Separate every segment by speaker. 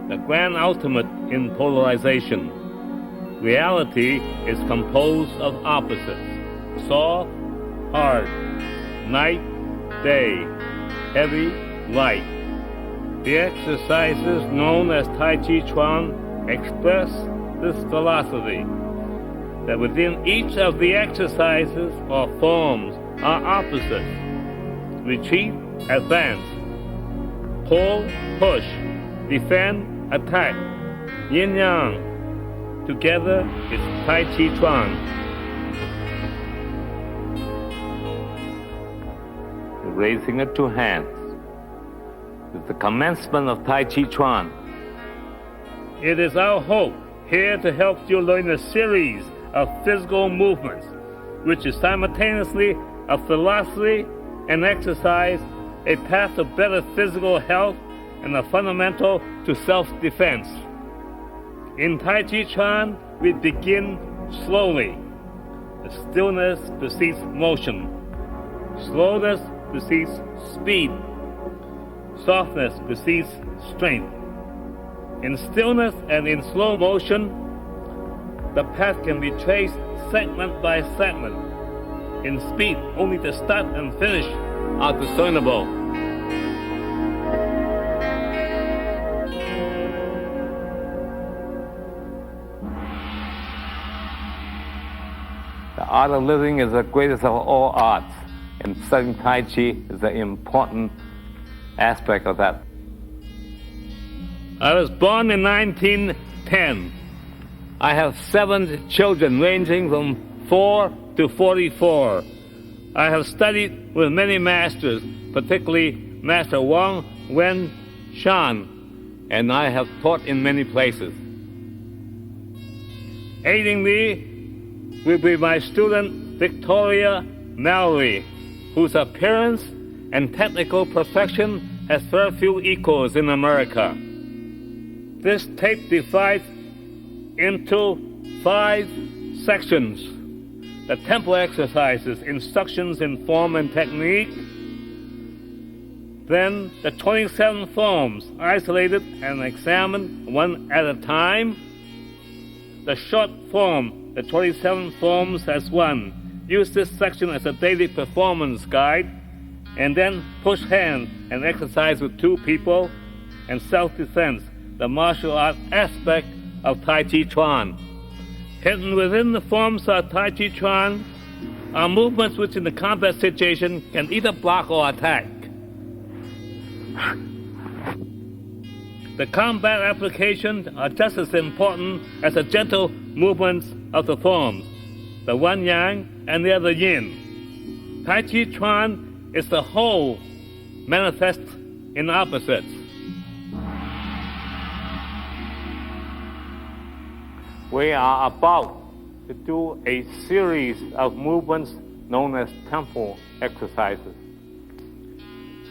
Speaker 1: the grand ultimate in polarization. Reality is composed of opposites: soft, hard, night, day, heavy, light. The exercises known as Tai-Chi Chuan express this philosophy, that within each of the exercises or forms are opposites: retreat, advance, pull, push, defend, attack, yin-yang. Together is Tai-Chi Chuan. Raising it to hands is the commencement of Tai-Chi Chuan. It is our hope here to help you learn a series of physical movements, which is simultaneously a philosophy and exercise, a path to better physical health, and a fundamental to self-defense. In Tai-Chi Chuan, we begin slowly. The stillness precedes motion. Slowness precedes speed. Softness precedes strength. In stillness and in slow motion, the path can be traced segment by segment. In speed, only the start and finish are discernible. The art of living is the greatest of all arts, and studying Tai Chi is an important aspect of that. I was born in 1910. I have 7 children ranging from 4 to 44. I have studied with many masters, particularly Master Wang Wen Shan, and I have taught in many places. Aiding me will be my student Victoria Mallory, whose appearance and technical perfection has very few equals in America. This tape divides into 5 sections: the temple exercises, instructions in form and technique, then the 27 forms, isolated and examined one at a time, the short form, the 27 forms as one. Use this section as a daily performance guide, and then push hand and exercise with 2 people, and self-defense, the martial art aspect of Tai-Chi Chuan. Hidden within the forms of Tai-Chi Chuan are movements which in the combat situation can either block or attack. The combat applications are just as important as the gentle movements of the forms, the one yang and the other yin. Tai-Chi Chuan is the whole manifest in opposites. We are about to do a series of movements known as temple exercises.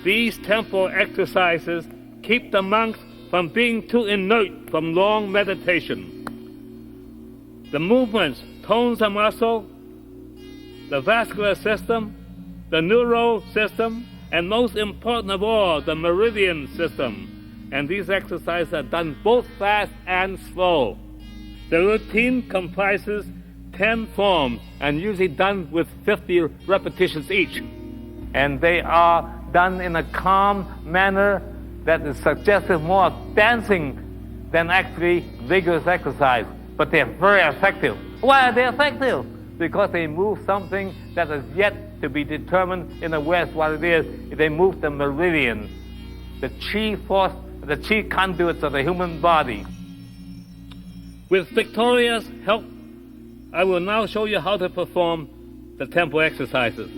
Speaker 1: These temple exercises keep the monks from being too inert from long meditation. The movements tones the muscle, the vascular system, the neural system, and most important of all, the meridian system. And these exercises are done both fast and slow. The routine comprises 10 forms and usually done with 50 repetitions each. And they are done in a calm manner that is suggestive more of dancing than actually vigorous exercise. But they're very effective. Why are they effective? Because they move something that is yet to be determined in the West what it is. They move the meridian, the chi force, the chi conduits of the human body. With Victoria's help, I will now show you how to perform the tempo exercises.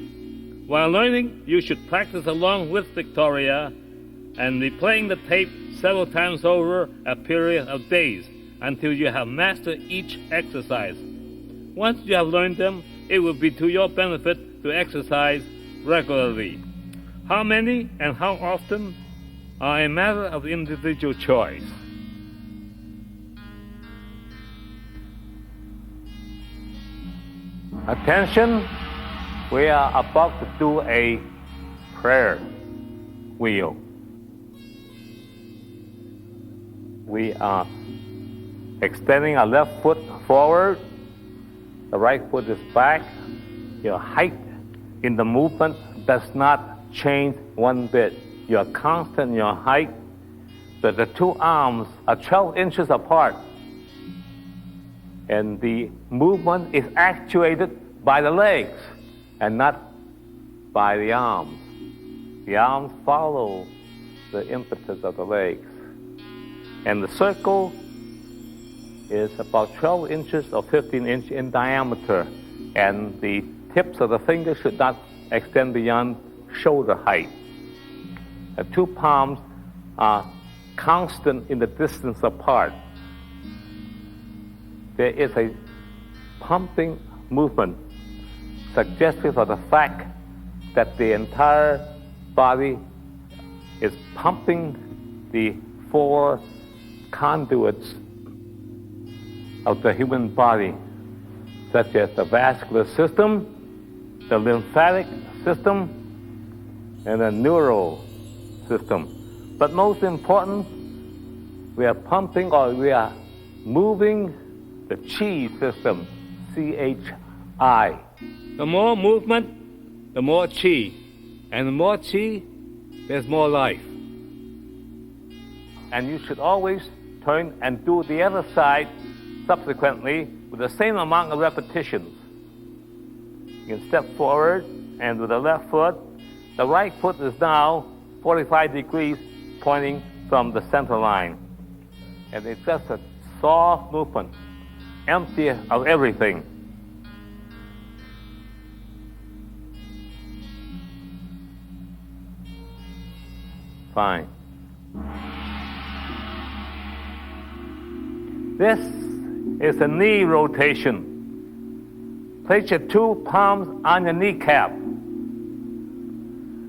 Speaker 1: While learning, you should practice along with Victoria and be playing the tape several times over a period of days until you have mastered each exercise. Once you have learned them, it will be to your benefit to exercise regularly. How many and how often are a matter of individual choice. Attention, we are about to do a prayer wheel. We are extending our left foot forward, the right foot is back. Your height in the movement does not change one bit. You are constant in your height, but the two arms are 12 inches apart. And the movement is actuated by the legs and not by the arms. The arms follow the impetus of the legs. And the circle is about 12 inches or 15 inches in diameter, and the tips of the fingers should not extend beyond shoulder height. The two palms are constant in the distance apart. There is a pumping movement suggestive of the fact that the entire body is pumping the four conduits of the human body, such as the vascular system, the lymphatic system, and the neural system. But most important, we are pumping, or we are moving the chi system, C-H-I. The more movement, the more chi. And the more chi, there's more life. And you should always turn and do the other side subsequently with the same amount of repetitions. You can step forward, and with the left foot, the right foot is now 45 degrees pointing from the center line. And it's just a soft movement, empty of everything. Fine. This is a knee rotation. Place your two palms on your kneecap.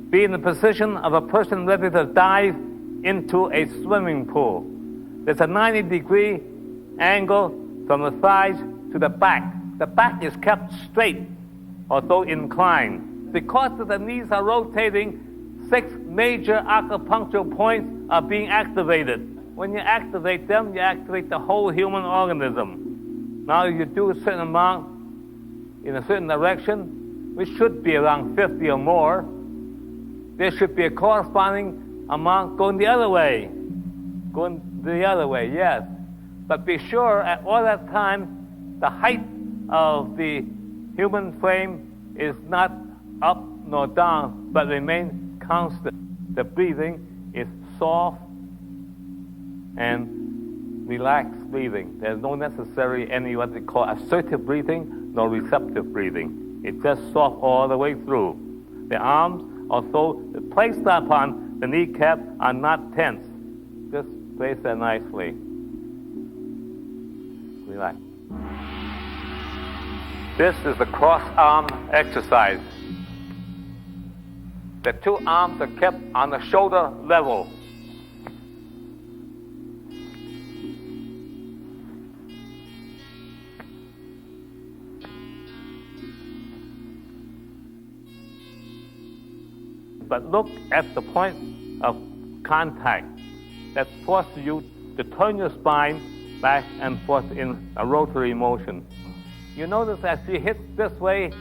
Speaker 1: Be in the position of a person ready to dive into a swimming pool. There's a 90-degree angle from the thighs to the back. The back is kept straight, although inclined. Because the knees are rotating, 6 major acupuncture points are being activated. When you activate them, you activate the whole human organism. Now, if you do a certain amount in a certain direction, which should be around 50 or more, there should be a corresponding amount going the other way. Going the other way, yes. But be sure at all that time, the height of the human frame is not up nor down, but remains constant. The breathing is soft and relaxed breathing. There's no necessary any what they call assertive breathing, nor receptive breathing. It's just soft all the way through. The arms, although placed upon the kneecap, are not tense. Just place them nicely. Relax. This is the cross-arm exercise. The two arms are kept on the shoulder level. But look at the point of contact that forces you to turn your spine back and forth in a rotary motion. You notice as you hit this way,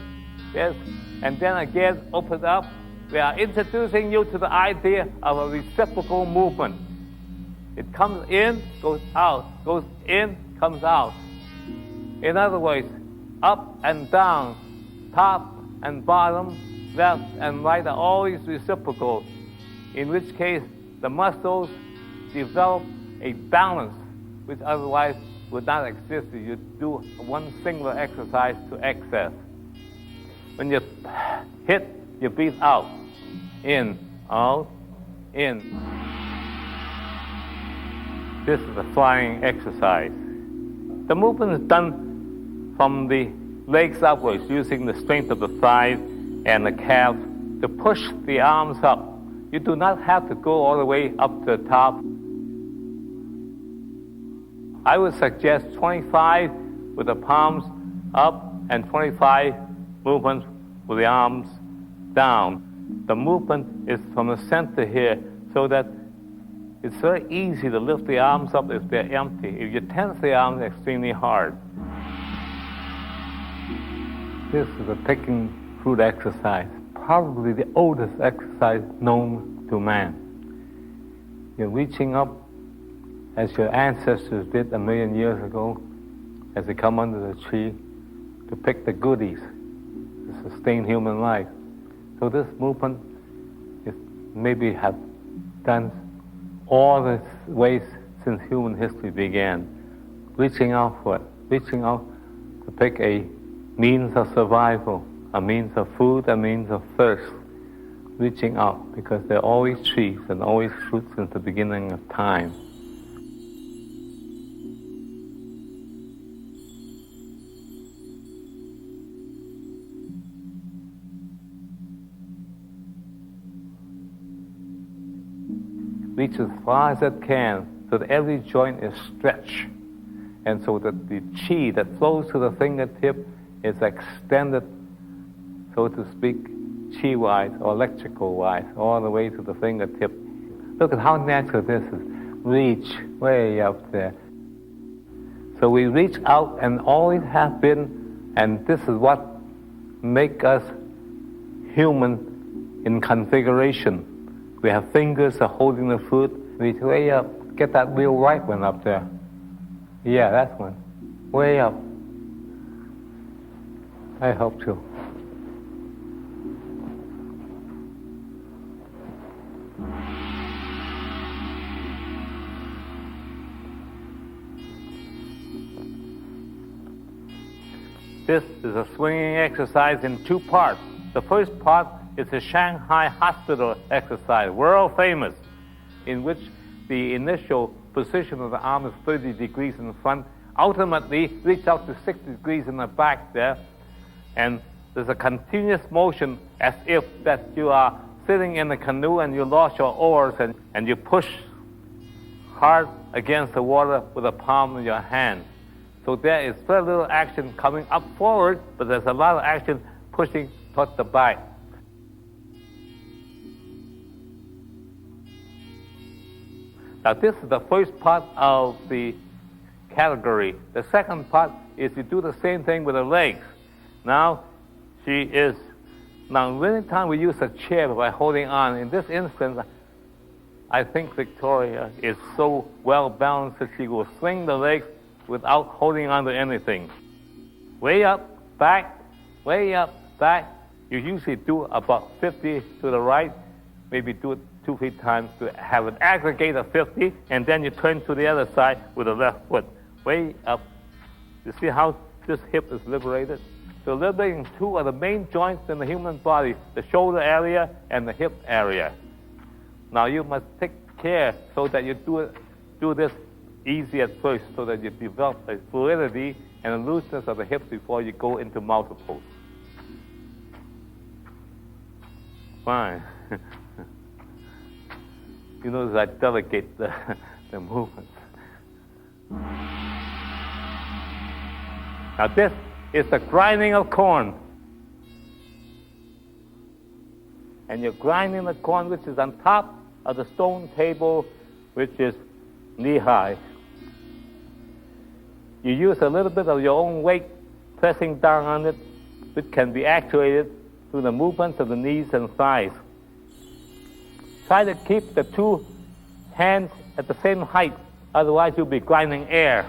Speaker 1: yes, and then again open up, we are introducing you to the idea of a reciprocal movement. It comes in, goes out, goes in, comes out. In other words, up and down, top and bottom, left and right are always reciprocal, in which case the muscles develop a balance which otherwise would not exist if you do one singular exercise to excess. When you hit, you breathe out. In, out, in. This is a flying exercise. The movement is done from the legs upwards, using the strength of the thighs and the calves to push the arms up. You do not have to go all the way up to the top. I would suggest 25 with the palms up and 25 movements with the arms down. The movement is from the center here, so that It's very easy to lift the arms up if they're empty. If you tense the arms extremely hard. This is a picking fruit exercise, probably the oldest exercise known to man. You're reaching up as your ancestors did 1,000,000 years ago, as they come under the tree to pick the goodies to sustain human life. So this movement is maybe have done all the ways since human history began, reaching out for it, reaching out to pick a means of survival, a means of food, a means of thirst, reaching out, because there are always trees and always fruits since the beginning of time. Reach as far as it can so that every joint is stretched, and so that the chi that flows to the fingertip is extended, so to speak, chi-wise or electrical-wise, all the way to the fingertip. Look at how natural this is. Reach way up there. So we reach out and always have been, and this is what makes us human in configuration. We have fingers that are holding the food. Reach way up. Get that real right one up there. Yeah, that one. Way up. I hope to. This is a swinging exercise in two parts. The first part is the Shanghai hospital exercise, world famous, in which the initial position of the arm is 30 degrees in the front, ultimately reach out to 60 degrees in the back there, and there's a continuous motion as if that you are sitting in a canoe and you lost your oars and you push hard against the water with the palm of your hand. So there is very little action coming up forward, but there's a lot of action pushing towards the back. Now this is the first part of the category. The second part is you do the same thing with the legs. Now many times we use a chair by holding on. In this instance, I think Victoria is so well balanced that she will swing the legs without holding on to anything. Way up, back, way up, back. You usually do about 50 to the right, maybe do it 2 3 times to have an aggregate of 50, and then you turn to the other side with the left foot. Way up. You see how this hip is liberated? So liberating two of the main joints in the human body, the shoulder area and the hip area. Now you must take care so that you do this easy at first, so that you develop a fluidity and a looseness of the hips before you go into multiples. Fine. You notice I delegate the movements. Now this is the grinding of corn. And you're grinding the corn which is on top of the stone table, which is knee-high. You use a little bit of your own weight pressing down on it, which can be actuated through the movements of the knees and thighs. Try to keep the two hands at the same height, otherwise you'll be grinding air.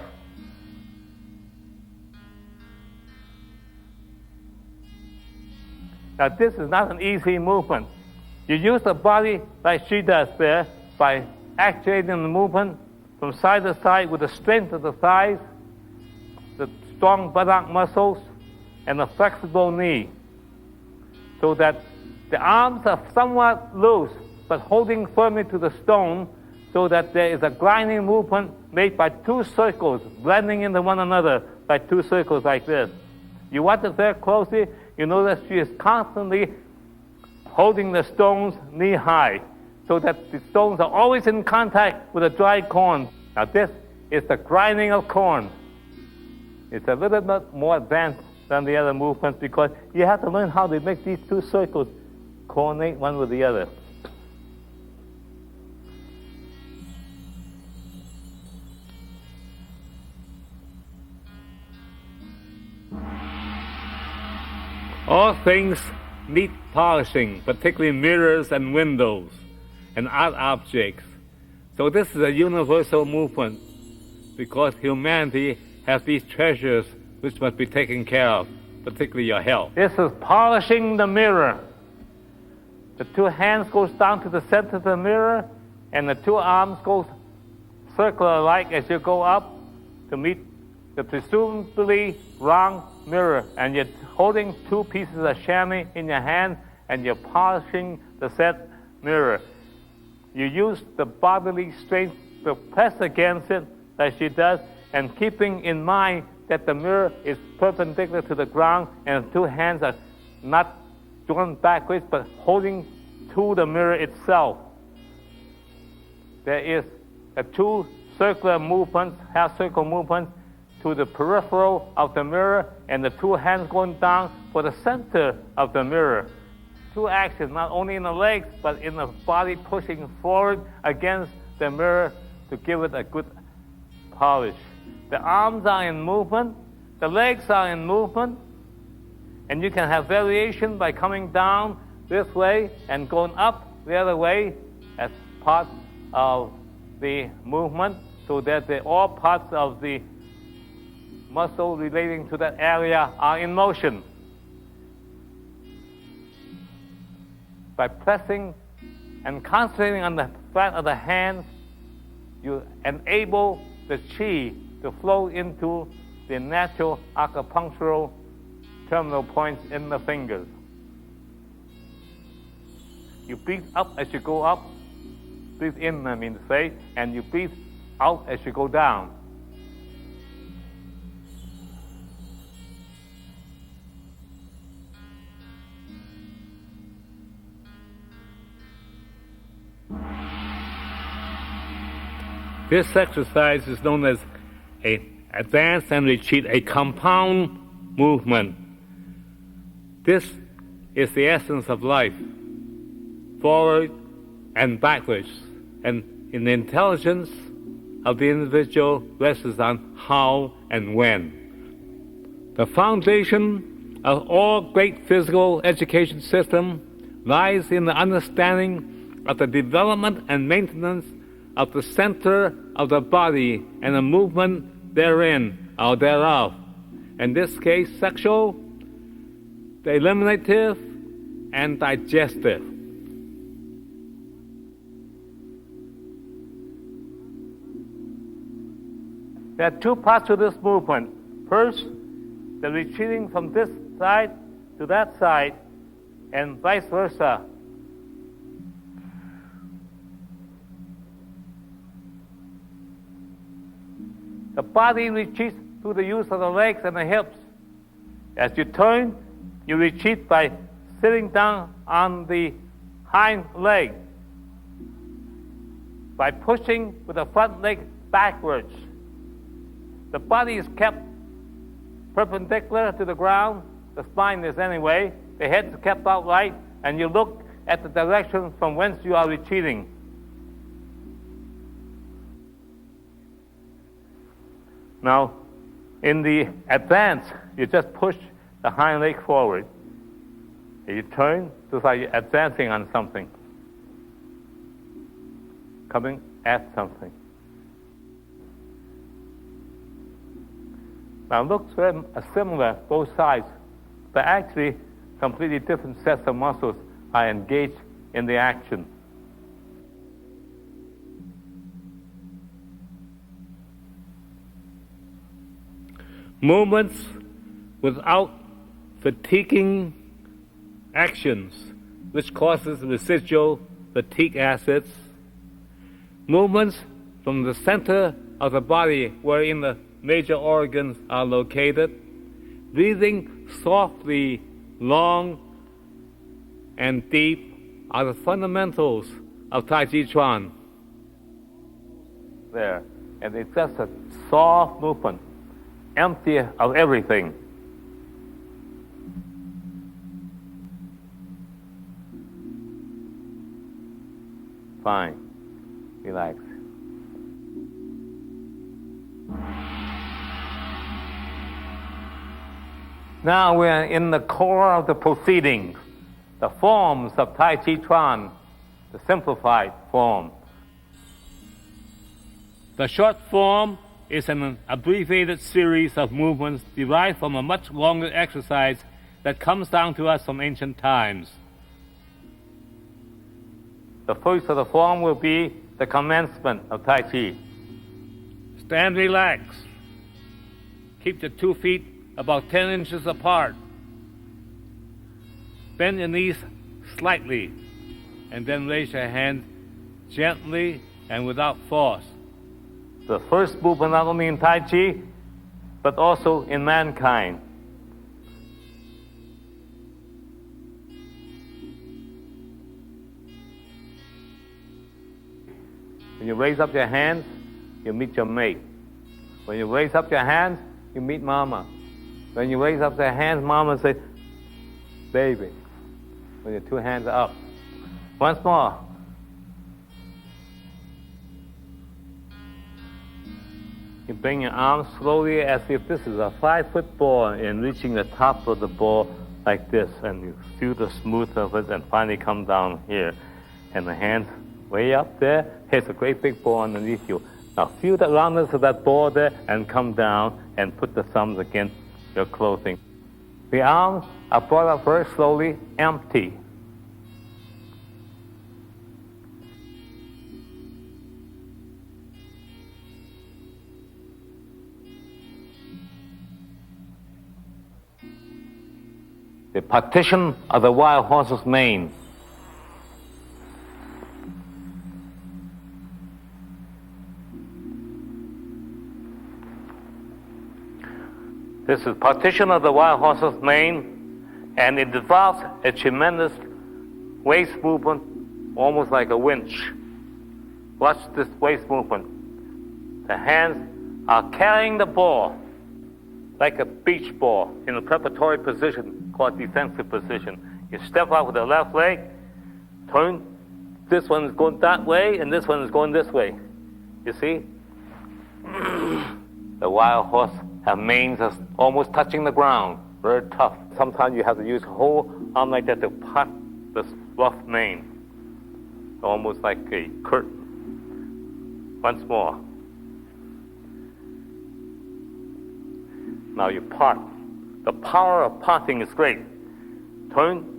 Speaker 1: Now this is not an easy movement. You use the body like she does there by actuating the movement from side to side with the strength of the thighs, the strong buttock muscles, and the flexible knee, so that the arms are somewhat loose but holding firmly to the stone, so that there is a grinding movement made by two circles, blending into one another by two circles like this. You watch it very closely, you notice she is constantly holding the stones knee-high, so that the stones are always in contact with the dry corn. Now this is the grinding of corn. It's a little bit more advanced than the other movements because you have to learn how to make these two circles coordinate one with the other. All things need polishing, particularly mirrors and windows and art objects. So this is a universal movement because humanity has these treasures which must be taken care of, particularly your health. This is polishing the mirror. The two hands goes down to the center of the mirror, and the two arms goes circular-like as you go up to meet the presumably round mirror. And you're holding two pieces of chamois in your hand, and you're polishing the said mirror. You use the bodily strength to press against it, as she does, and keeping in mind that the mirror is perpendicular to the ground, and the two hands are not drawn backwards, but holding to the mirror itself. There is a two circular movements, half circle movements, to the peripheral of the mirror, and the two hands going down for the center of the mirror. Two actions, not only in the legs, but in the body pushing forward against the mirror to give it a good polish. The arms are in movement, the legs are in movement, and you can have variation by coming down this way and going up the other way as part of the movement, so that all parts of the muscle relating to that area are in motion. By pressing and concentrating on the flat of the hands, you enable the qi to flow into the natural acupunctural terminal points in the fingers. You breathe up as you go up, breathe in, I mean to say, and you breathe out as you go down. This exercise is known as an advance and retreat, a compound movement. This is the essence of life, forward and backwards. And in the intelligence of the individual rests on how and when. The foundation of all great physical education system lies in the understanding of the development and maintenance of the center of the body and the movement therein or thereof. In this case, sexual, the eliminative, and digestive. There are two parts to this movement. First, the retreating from this side to that side, and vice versa. The body retreats through the use of the legs and the hips. As you turn, you retreat by sitting down on the hind leg, by pushing with the front leg backwards. The body is kept perpendicular to the ground, the spine is anyway, the head is kept outright, and you look at the direction from whence you are retreating. Now, in the advance, you just push the hind leg forward. You turn, just like you're advancing on something, coming at something. Now, looks very similar, both sides, but actually completely different sets of muscles are engaged in the action. Movements without fatiguing actions, which causes residual fatigue acids. Movements from the center of the body wherein the major organs are located. Breathing softly, long, and deep are the fundamentals of Tai-Chi Chuan. There. And it's just a soft movement, empty of everything. Fine. Relax. Now we're in the core of the proceedings, the forms of Tai-Chi Chuan, the simplified form. The short form is an abbreviated series of movements derived from a much longer exercise that comes down to us from ancient times. The first of the form will be the commencement of Tai Chi. Stand relaxed. Keep the 2 feet about 10 inches apart. Bend your knees slightly, and then raise your hands gently and without force. The first movement not only in Tai Chi, but also in mankind. When you raise up your hands, you meet your mate. When you raise up your hands, you meet mama. When you raise up your hands, mama says, baby. When your 2 hands are up. Once more. You bring your arms slowly as if this is a 5-foot ball and reaching the top of the ball like this, and you feel the smooth of it and finally come down here. And the hands way up there, here's a great big ball underneath you. Now feel the roundness of that ball there and come down and put the thumbs against your clothing. The arms are brought up very slowly, empty. The partition of the wild horse's mane. This is partition of the wild horse's mane, and it involves a tremendous waist movement, almost like a winch. Watch this waist movement. The hands are carrying the ball like a beach ball in a preparatory position called defensive position. You step out with the left leg, turn, this one is going that way, and this one is going this way. You see? The wild horse have manes that's almost touching the ground, very tough. Sometimes you have to use a whole arm like that to part this rough mane, almost like a curtain. Once more. Now you part. The power of parting is great. Turn.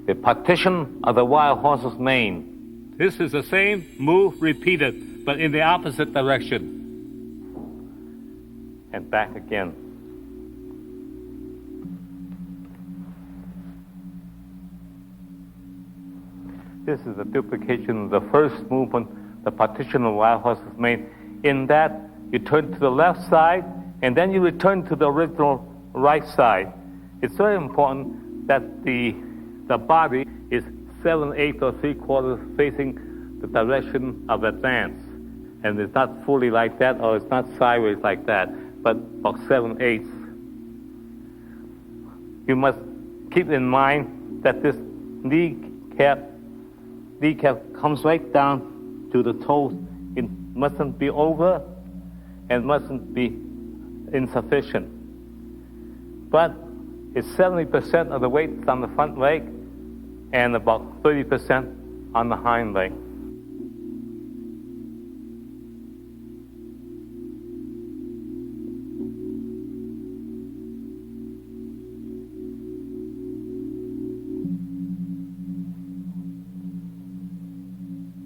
Speaker 1: The partition of the wild horse's mane. This is the same move repeated, but in the opposite direction. And back again. This is a duplication of the first movement, the partition of the wild horse's mane. In that, you turn to the left side, and then you return to the original right side. It's very important that the body is 7/8 or 3/4 facing the direction of advance. And it's not fully like that, or it's not sideways like that, but about 7/8. You must keep in mind that this kneecap comes right down to the toes. It mustn't be over and mustn't be insufficient. But it's 70% of the weight is on the front leg and about 30% on the hind leg.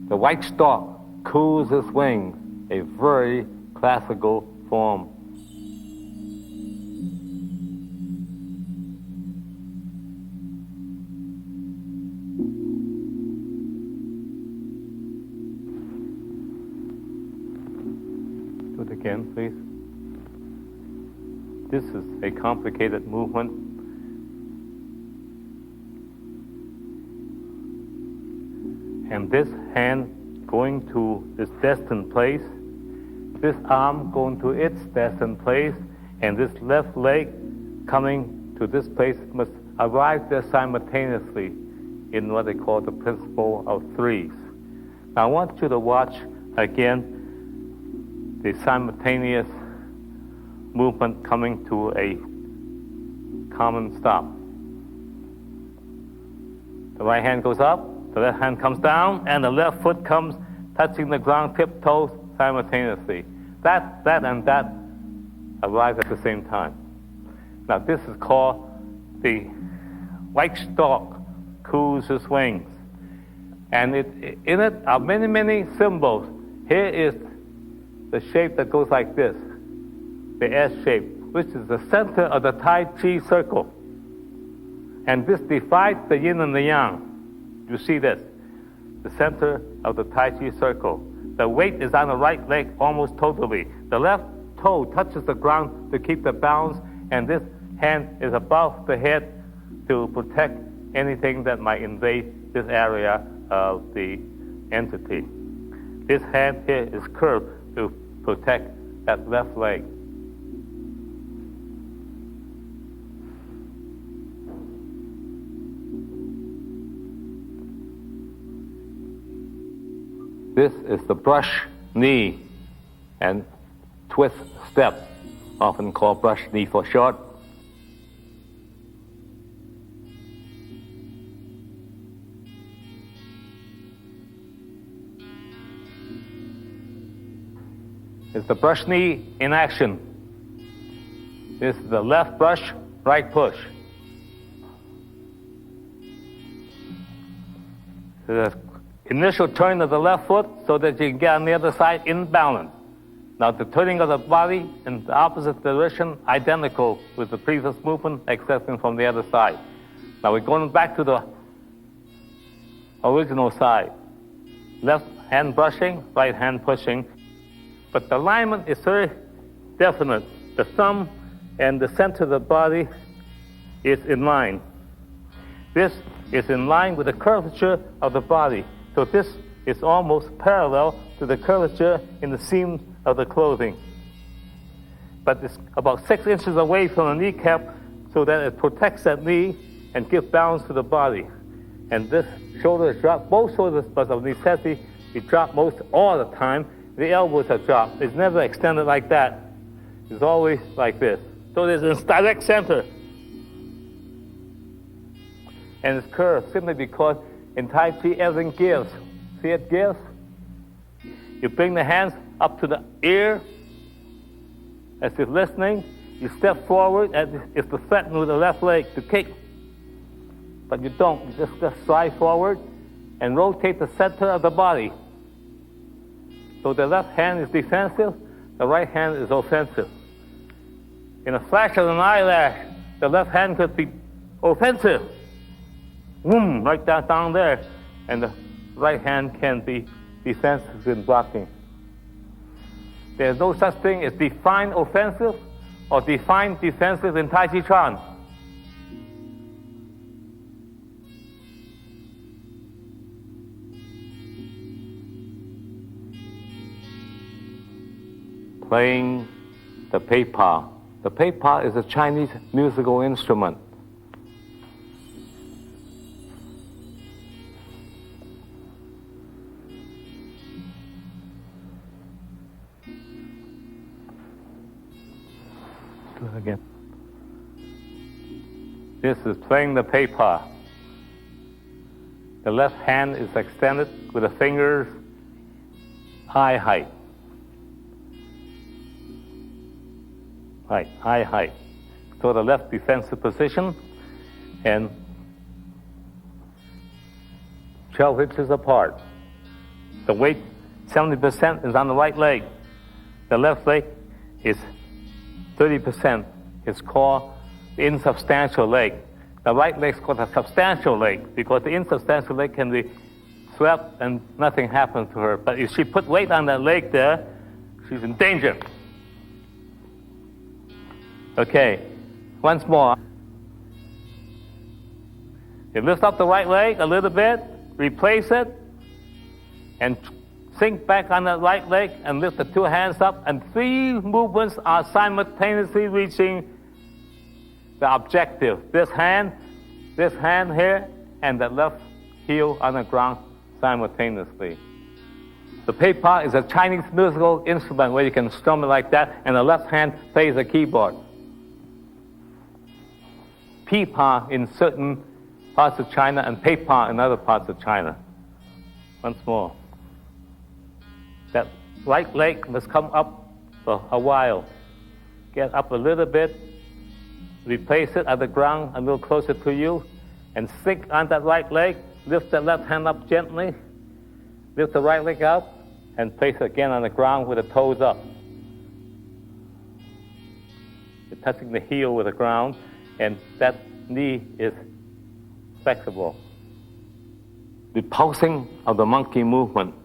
Speaker 1: The white stork cools his wings, a very classical form. Do it again, please. This is a complicated movement. And this hand going to this destined place, this arm going to its destined place, and this left leg coming to this place must arrive there simultaneously in what they call the principle of threes. Now I want you to watch again the simultaneous movement coming to a common stop. The right hand goes up, the left hand comes down, and the left foot comes touching the ground, tiptoes simultaneously. That and that arrive at the same time. Now this is called the white stork cools his wings. And in it are many, many symbols. Here is the shape that goes like this, the S shape, which is the center of the Tai-Chi circle. And this divides the yin and the yang. You see this, the center of the Tai-Chi circle. The weight is on the right leg almost totally. The left toe touches the ground to keep the balance, and this hand is above the head to protect anything that might invade this area of the entity. This hand here is curved to protect that left leg. This is the brush knee and twist step, often called brush knee for short. It's the brush knee in action. This is the left brush, right push. The initial turn of the left foot so that you can get on the other side in balance. Now the turning of the body in the opposite direction, identical with the previous movement, excepting from the other side. Now we're going back to the original side. Left hand brushing, right hand pushing. But the alignment is very definite. The thumb and the center of the body is in line. This is in line with the curvature of the body. So this is almost parallel to the curvature in the seam of the clothing. But it's about 6 inches away from the kneecap so that it protects that knee and gives balance to the body. And this shoulder is dropped. Both shoulders, but of necessity, we drop most all the time. The elbows are dropped. It's never extended like that. It's always like this. So there's a direct center. And it's curved simply because in Tai Chi everything gives. See it gives? You bring the hands up to the ear as if listening. You step forward as if to threaten with the left leg to kick. But you don't. You just slide forward and rotate the center of the body. So the left hand is defensive, the right hand is offensive. In a flash of an eyelash, the left hand could be offensive. Boom, right down there. And the right hand can be defensive in blocking. There's no such thing as defined offensive or defined defensive in Tai Chi Chuan. Playing the pei pa. The pei pa is a Chinese musical instrument. Do it again. This is playing the pei pa. The left hand is extended with the fingers eye height. Right, eye height. So the left defensive position and 12 inches apart. The weight, 70% is on the right leg. The left leg is 30%. It's called the insubstantial leg. The right leg is called a substantial leg because the insubstantial leg can be swept and nothing happens to her. But if she put weight on that leg there, she's in danger. Okay, once more. You lift up the right leg a little bit, replace it, and Sink back on the right leg and lift the two hands up, and 3 movements are simultaneously reaching the objective. This hand here, and the left heel on the ground simultaneously. The pei pa is a Chinese musical instrument where you can strum it like that, and the left hand plays the keyboard. Pi pa in certain parts of China and pei pa in other parts of China. Once more. That right leg must come up for a while. Get up a little bit, replace it at the ground a little closer to you, and sink on that right leg, lift the left hand up gently, lift the right leg up, and place it again on the ground with the toes up. You're touching the heel with the ground, and that knee is flexible. The pulsing of the monkey movement.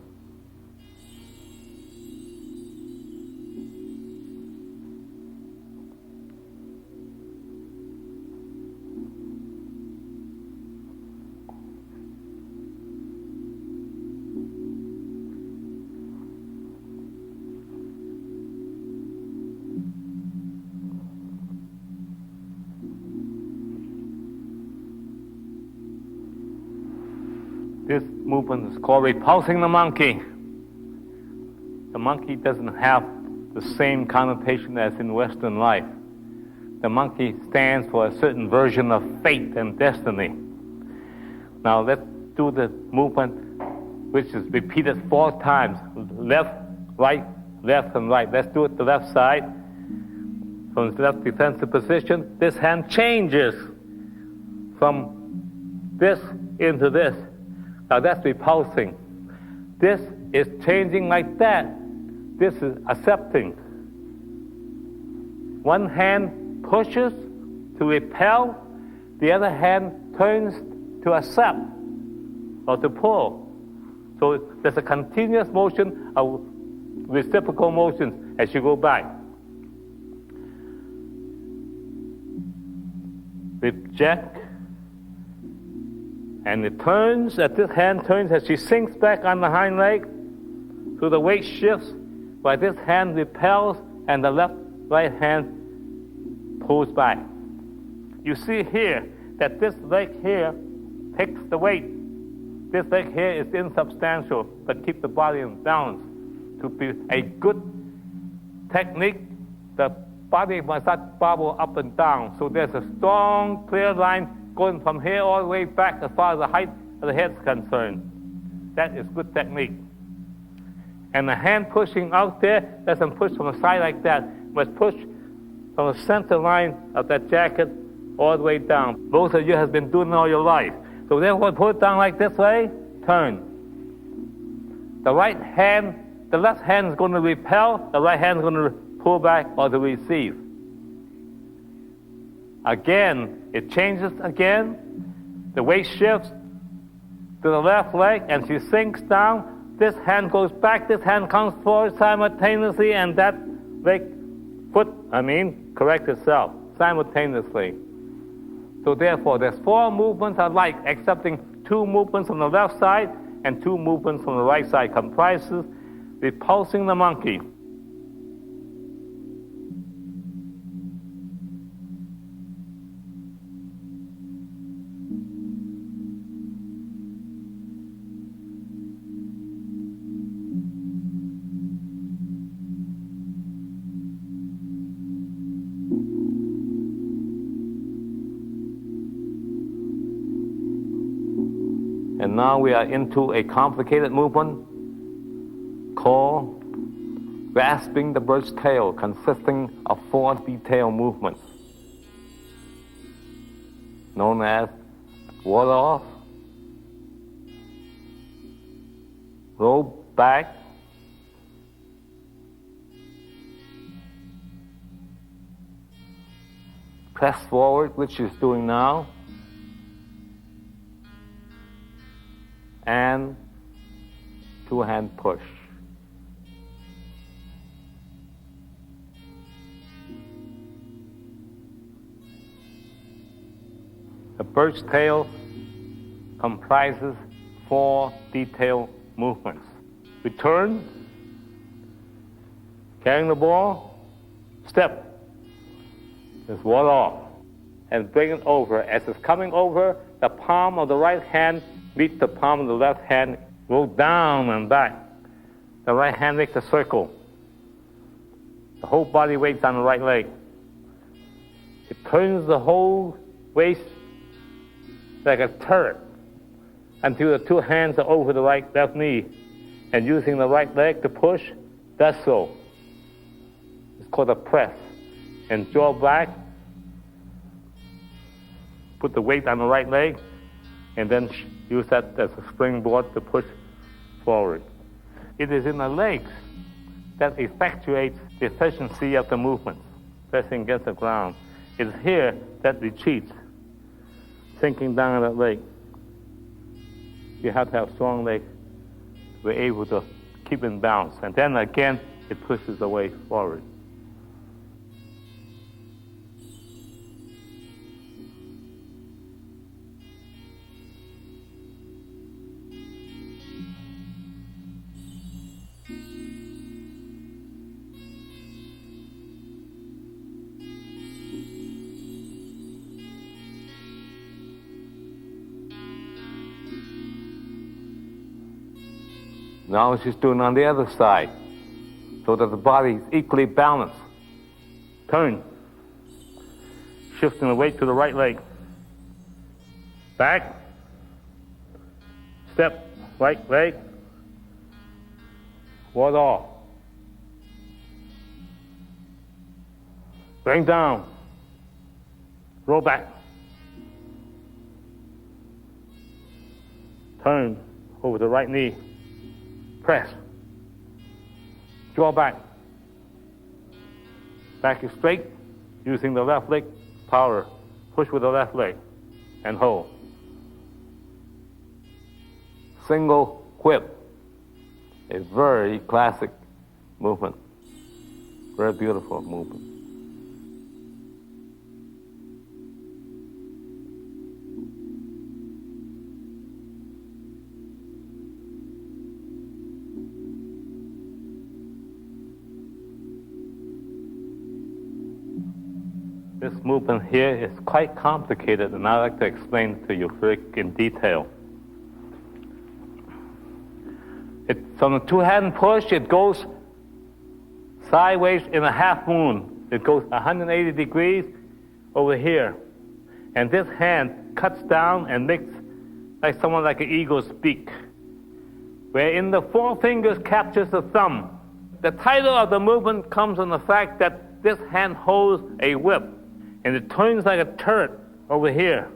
Speaker 1: This movement is called repulsing the monkey. The monkey doesn't have the same connotation as in Western life. The monkey stands for a certain version of fate and destiny. Now let's do the movement, which is repeated 4 times. Left, right, left, and right. Let's do it the left side. From the left defensive position, this hand changes from this into this. Now that's repulsing. This is changing like that. This is accepting. One hand pushes to repel, the other hand turns to accept or to pull. So there's a continuous motion of reciprocal motions as you go back. Reject. And it turns, as this hand turns, as she sinks back on the hind leg, so the weight shifts, while this hand repels and the right hand pulls back. You see here that this leg here takes the weight. This leg here is insubstantial, but keep the body in balance. To be a good technique, the body must not bobble up and down. So there's a strong, clear line going from here all the way back as far as the height of the head is concerned. That is good technique. And the hand pushing out there doesn't push from the side like that. Must push from the center line of that jacket all the way down. Most of you have been doing it all your life. So therefore, pull it down like this way, turn. The left hand is going to repel, the right hand is going to pull back or to receive. Again, it changes again. The weight shifts to the left leg and she sinks down. This hand goes back, this hand comes forward simultaneously, and that corrects itself simultaneously. So therefore, there's 4 movements alike, excepting 2 movements on the left side and 2 movements on the right side, comprises repulsing the monkey. And now we are into a complicated movement called grasping the bird's tail, consisting of 4 detailed movements, known as ward off, roll back, press forward, which she's doing now, and 2-hand push. The bird's tail comprises 4 detailed movements, We turn, carrying the ball, step, just ward off, and bring it over. As it's coming over, the palm of the right hand meets the palm of the left hand, go down and back. The right hand makes a circle. The whole body weight's on the right leg. It turns the whole waist like a turret until the two hands are over the left knee, and using the right leg to push, that's so. It's called a press. And draw back, put the weight on the right leg, and then use that as a springboard to push forward. It is in the legs that effectuates the efficiency of the movement, pressing against the ground. It's here that retreats, sinking down on that leg. You have to have strong legs to be able to keep in balance. And then again, it pushes the weight forward. Now she's doing on the other side, so that the body is equally balanced. Turn. Shifting the weight to the right leg. Back. Step, right leg. Ward off. Bring down. Roll back. Turn over the right knee. Press. Draw back. Back is straight, using the left leg, power. Push with the left leg, and hold. Single whip. A very classic movement. Very beautiful movement. This movement here is quite complicated, and I'd like to explain it to you very in detail. From the two-hand push, it goes sideways in a half moon. It goes 180 degrees over here. And this hand cuts down and makes like someone like an eagle's beak, wherein the four fingers captures the thumb. The title of the movement comes from the fact that this hand holds a whip, and it turns like a turret over here,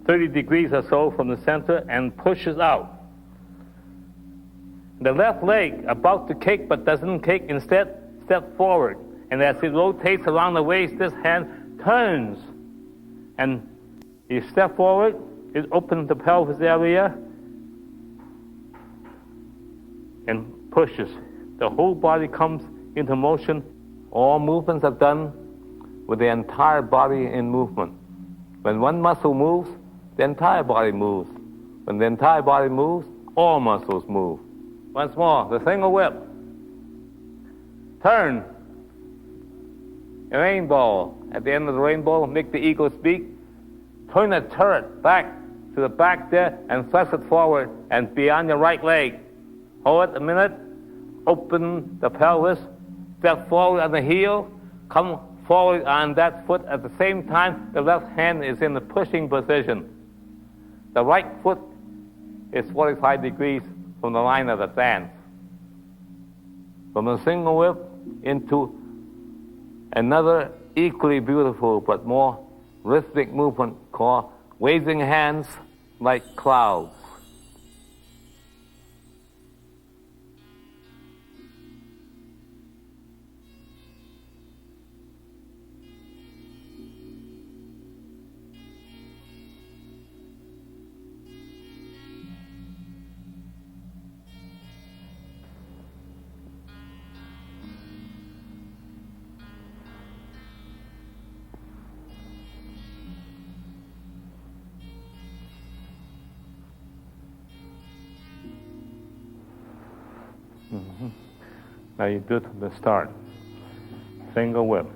Speaker 1: 30 degrees or so from the center, and pushes out. The left leg, about to kick but doesn't kick, instead step forward. And as it rotates around the waist, this hand turns. And you step forward, it opens the pelvis area and pushes. The whole body comes into motion. All movements are done with the entire body in movement. When one muscle moves, the entire body moves. When the entire body moves, all muscles move. Once more, the single whip. Turn. A rainbow. At the end of the rainbow, make the eagle speak. Turn the turret back to the back there and thrust it forward and beyond your right leg. Hold it a minute. Open the pelvis. Step forward on the heel. Come forward on that foot. At the same time, the left hand is in the pushing position. The right foot is 45 degrees from the line of the dance. From a single whip into another equally beautiful but more rhythmic movement called waving hands like clouds. Now you do it from the start. Single whip.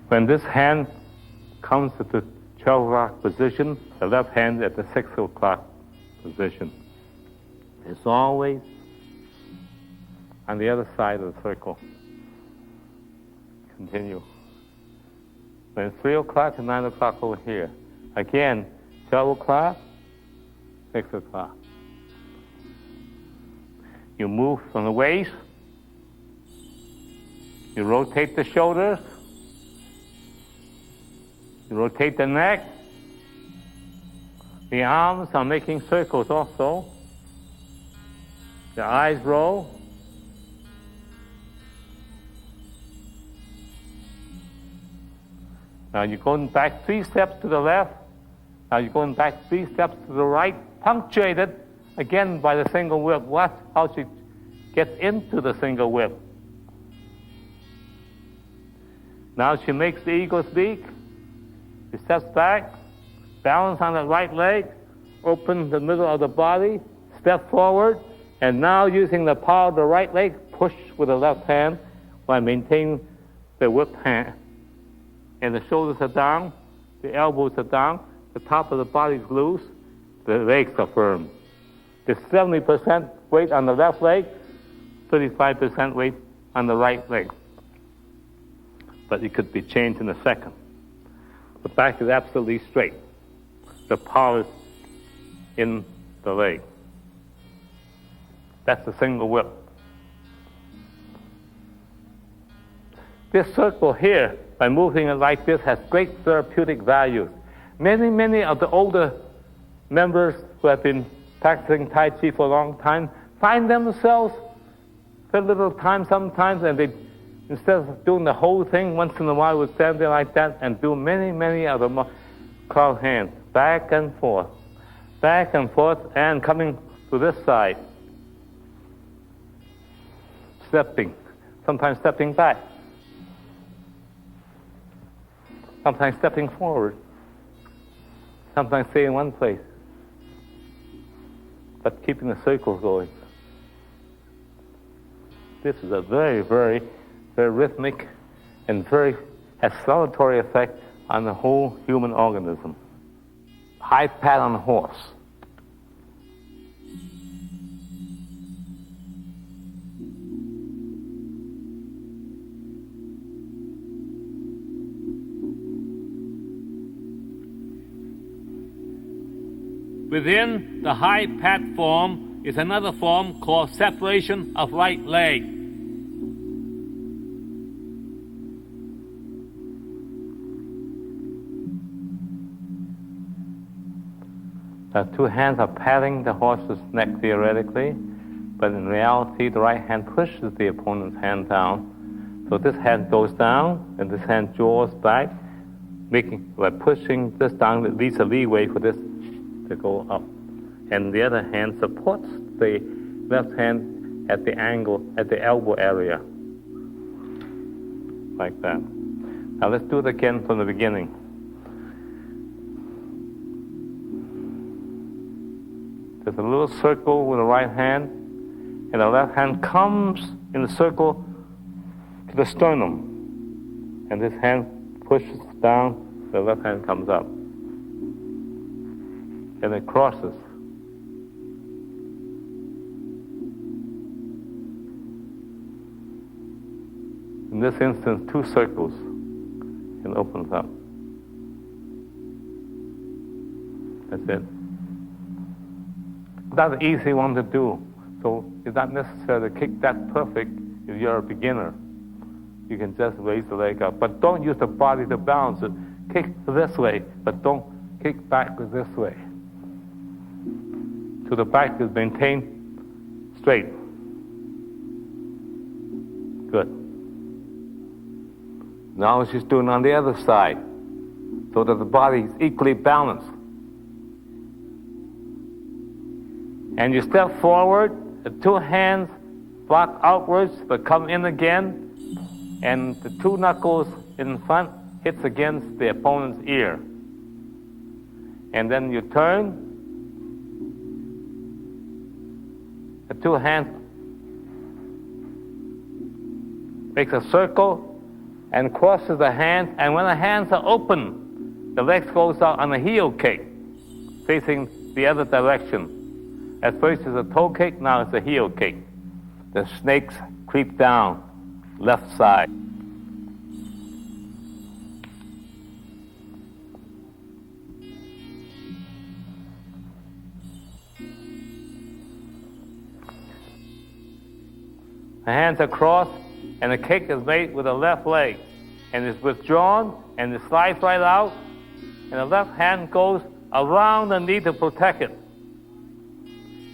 Speaker 1: When this hand comes to the 12 o'clock position, the left hand at the 6 o'clock position. It's always on the other side of the circle. Continue. When it's 3 o'clock and 9 o'clock over here. Again, 12 o'clock, 6 o'clock. You move from the waist. You rotate the shoulders. You rotate the neck. The arms are making circles also. The eyes roll. Now you're going back 3 steps to the left. Now you're going back 3 steps to the right, punctuated again by the single whip. Watch how she gets into the single whip. Now she makes the eagle's beak. She steps back, balance on the right leg, open the middle of the body, step forward, and now using the power of the right leg, push with the left hand while maintaining the whip hand. And the shoulders are down, the elbows are down, the top of the body is loose, the legs are firm. There's 70% weight on the left leg, 35% weight on the right leg. But it could be changed in a second. The back is absolutely straight. The power is in the leg. That's a single whip. This circle here, by moving it like this, has great therapeutic values. Many of the older members who have been practicing Tai Chi for a long time find themselves for a little time sometimes, and they, instead of doing the whole thing, once in a while would stand there like that and do many of the cloud hands, back and forth, and coming to this side, stepping, sometimes stepping back, sometimes stepping forward, sometimes staying in one place, but keeping the circles going. This is a very rhythmic and very has salutary effect on the whole human organism. High pat on the horse. Within the high pat form is another form called separation of right leg. The two hands are patting the horse's neck theoretically, but in reality the right hand pushes the opponent's hand down. So this hand goes down and this hand draws back, by pushing this down, it leaves a leeway for this to go up. And the other hand supports the left hand at the angle, at the elbow area. Like that. Now let's do it again from the beginning. There's a little circle with the right hand, and the left hand comes in the circle to the sternum. And this hand pushes down, the left hand comes up. And it crosses. In this instance, 2 circles, and opens up. That's it. That's an easy one to do. So it's not necessary to kick that perfect if you're a beginner. You can just raise the leg up. But don't use the body to balance it. Kick this way, but don't kick back this way. So the back is maintained straight. Good. Now she's doing on the other side, so that the body is equally balanced. And you step forward, the 2 hands block outwards, but come in again, and the 2 knuckles in front hits against the opponent's ear. And then you turn, The two hands makes a circle and crosses the hands, and when the hands are open, the legs goes out on a heel kick, facing the other direction. At first it's a toe kick, now it's a heel kick. The snakes creep down, left side. The hands are crossed, and the kick is made with the left leg, and it's withdrawn, and it slides right out, and the left hand goes around the knee to protect it.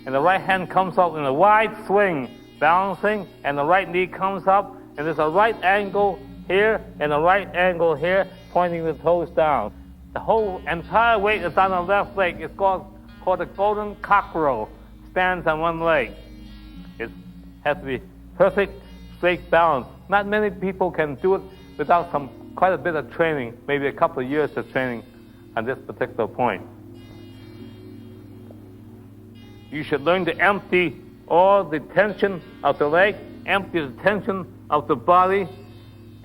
Speaker 1: And the right hand comes up in a wide swing, balancing, and the right knee comes up, and there's a right angle here and a right angle here, pointing the toes down. The whole entire weight is on the left leg. It's called the golden cockerel. Stands on one leg. It has to be perfect, straight balance. Not many people can do it without quite a bit of training, maybe a couple of years of training on this particular point. You should learn to empty all the tension of the leg, empty the tension of the body,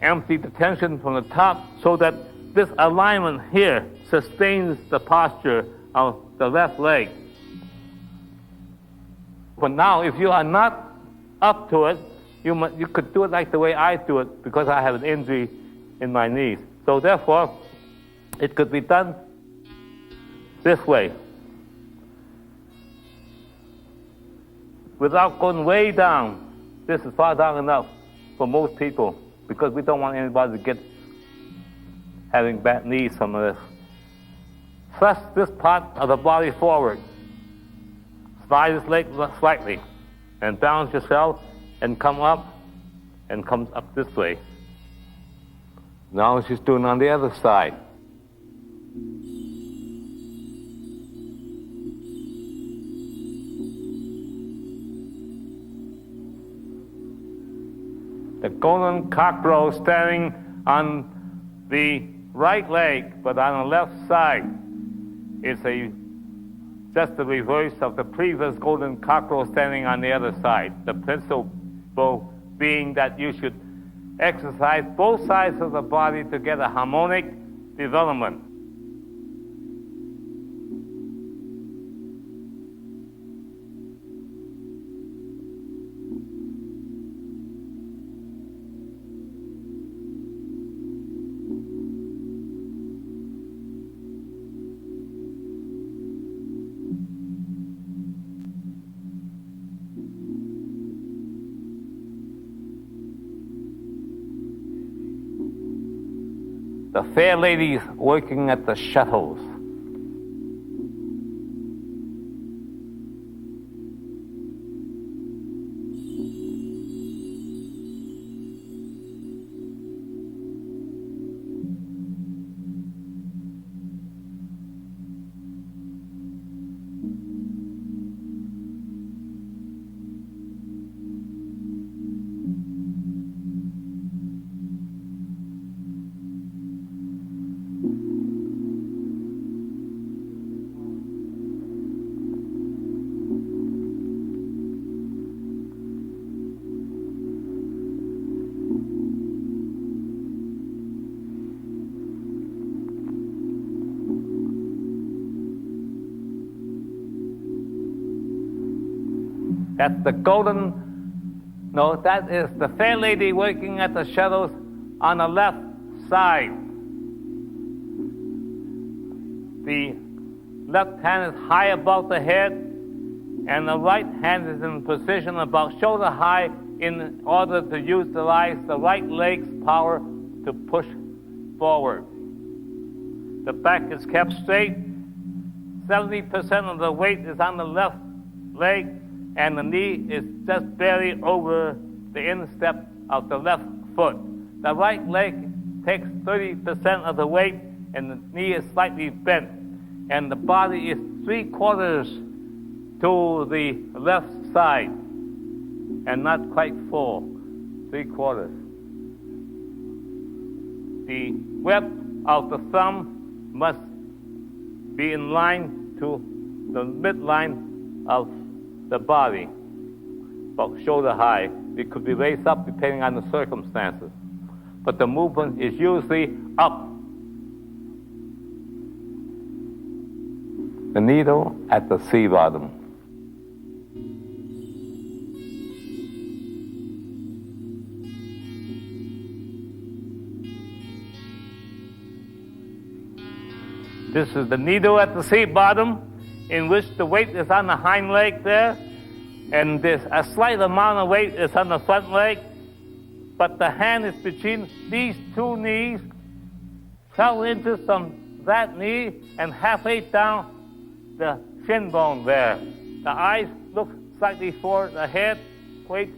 Speaker 1: empty the tension from the top, so that this alignment here sustains the posture of the left leg. But now, if you are not up to it, you could do it like the way I do it, because I have an injury in my knees. So therefore, it could be done this way, without going way down. This is far down enough for most people, because we don't want anybody to get having bad knees from this. Thrust this part of the body forward. Slide this leg slightly, and balance yourself, and come up, and comes up this way. Now she's doing on the other side. The golden cockerel standing on the right leg, but on the left side, is just the reverse of the previous golden cockerel standing on the other side. The principle being that you should exercise both sides of the body to get a harmonic development. The fair ladies working at the shuttles. That's the that is the fair lady working at the shuttles on the left side. The left hand is high above the head, and the right hand is in position about shoulder high in order to utilize the right leg's power to push forward. The back is kept straight. 70% of the weight is on the left leg, and the knee is just barely over the instep of the left foot. The right leg takes 30% of the weight, and the knee is slightly bent, and the body is 3/4 to the left side, and not quite full, 3/4. The width of the thumb must be in line to the midline of the body. about shoulder high. It could be raised up depending on the circumstances. But the movement is usually up. The needle at the C bottom. This is the needle at the C bottom, in which the weight is on the hind leg there, and there's a slight amount of weight is on the front leg, but the hand is between these two knees, fell into that knee, and halfway down the shin bone there. The eyes look slightly forward ahead. Weight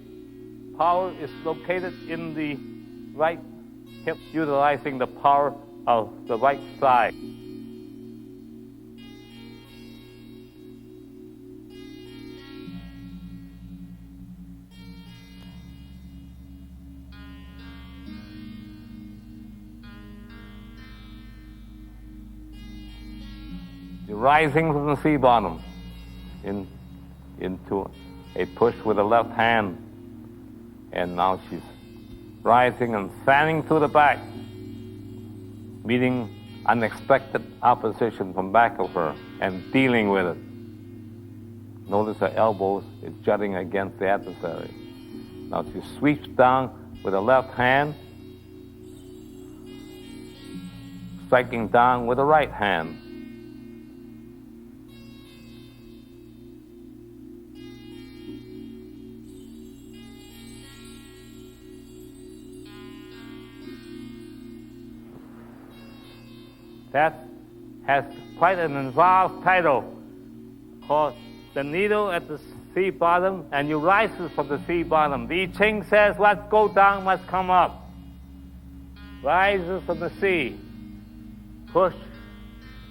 Speaker 1: power is located in the right hip, utilizing the power of the right side. Rising from the C bottom into a push with the left hand. And now she's rising and fanning to the back, meeting unexpected opposition from back of her and dealing with it. Notice her elbows is jutting against the adversary. Now she sweeps down with the left hand, striking down with the right hand. That has quite an involved title called The Needle at the C Bottom, and you rise from the C bottom. The I Ching says what goes down must come up. Rises from the C, push,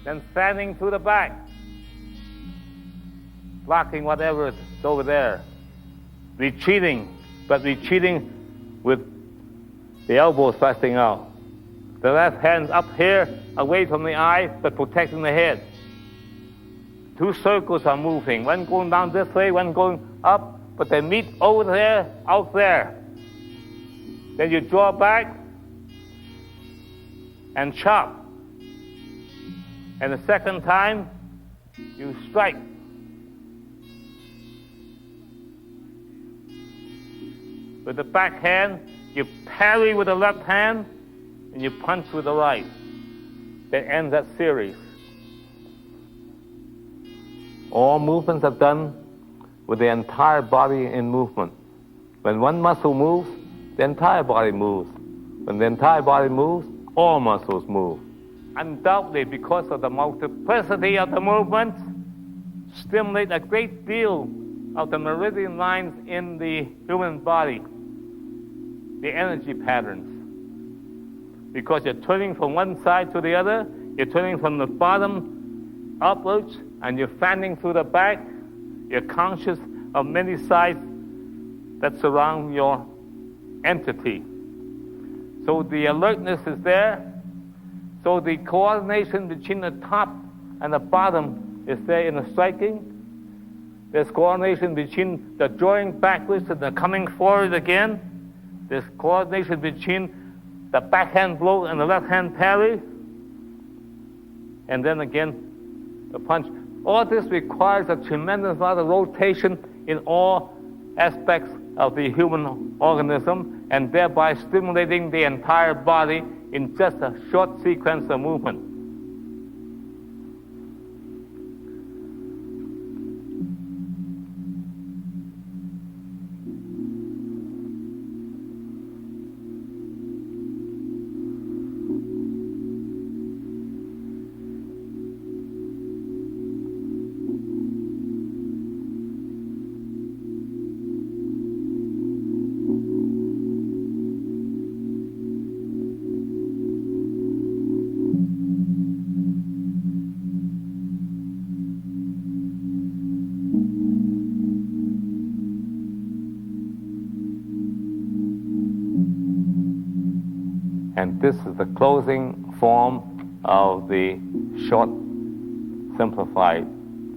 Speaker 1: then fanning to the back, blocking whatever is over there. Retreating, but retreating with the elbows thrusting out. The left hand's up here, away from the eye, but protecting the head. Two circles are moving, one going down this way, one going up, but they meet over there, out there. Then you draw back and chop. And the second time, you strike. With the back hand, you parry with the left hand, and you punch with the right. That ends that series. All movements are done with the entire body in movement. When one muscle moves, the entire body moves. When the entire body moves, all muscles move. Undoubtedly, because of the multiplicity of the movements, stimulate a great deal of the meridian lines in the human body, the energy patterns. Because you're turning from one side to the other, you're turning from the bottom upwards, and you're fanning through the back. You're conscious of many sides that surround your entity. So the alertness is there. So the coordination between the top and the bottom is there in the striking. There's coordination between the drawing backwards and the coming forward again. There's coordination between the backhand blow and the left hand parry. And then again, the punch. All this requires a tremendous amount of rotation in all aspects of the human organism, and thereby stimulating the entire body in just a short sequence of movement. And this is the closing form of the short, simplified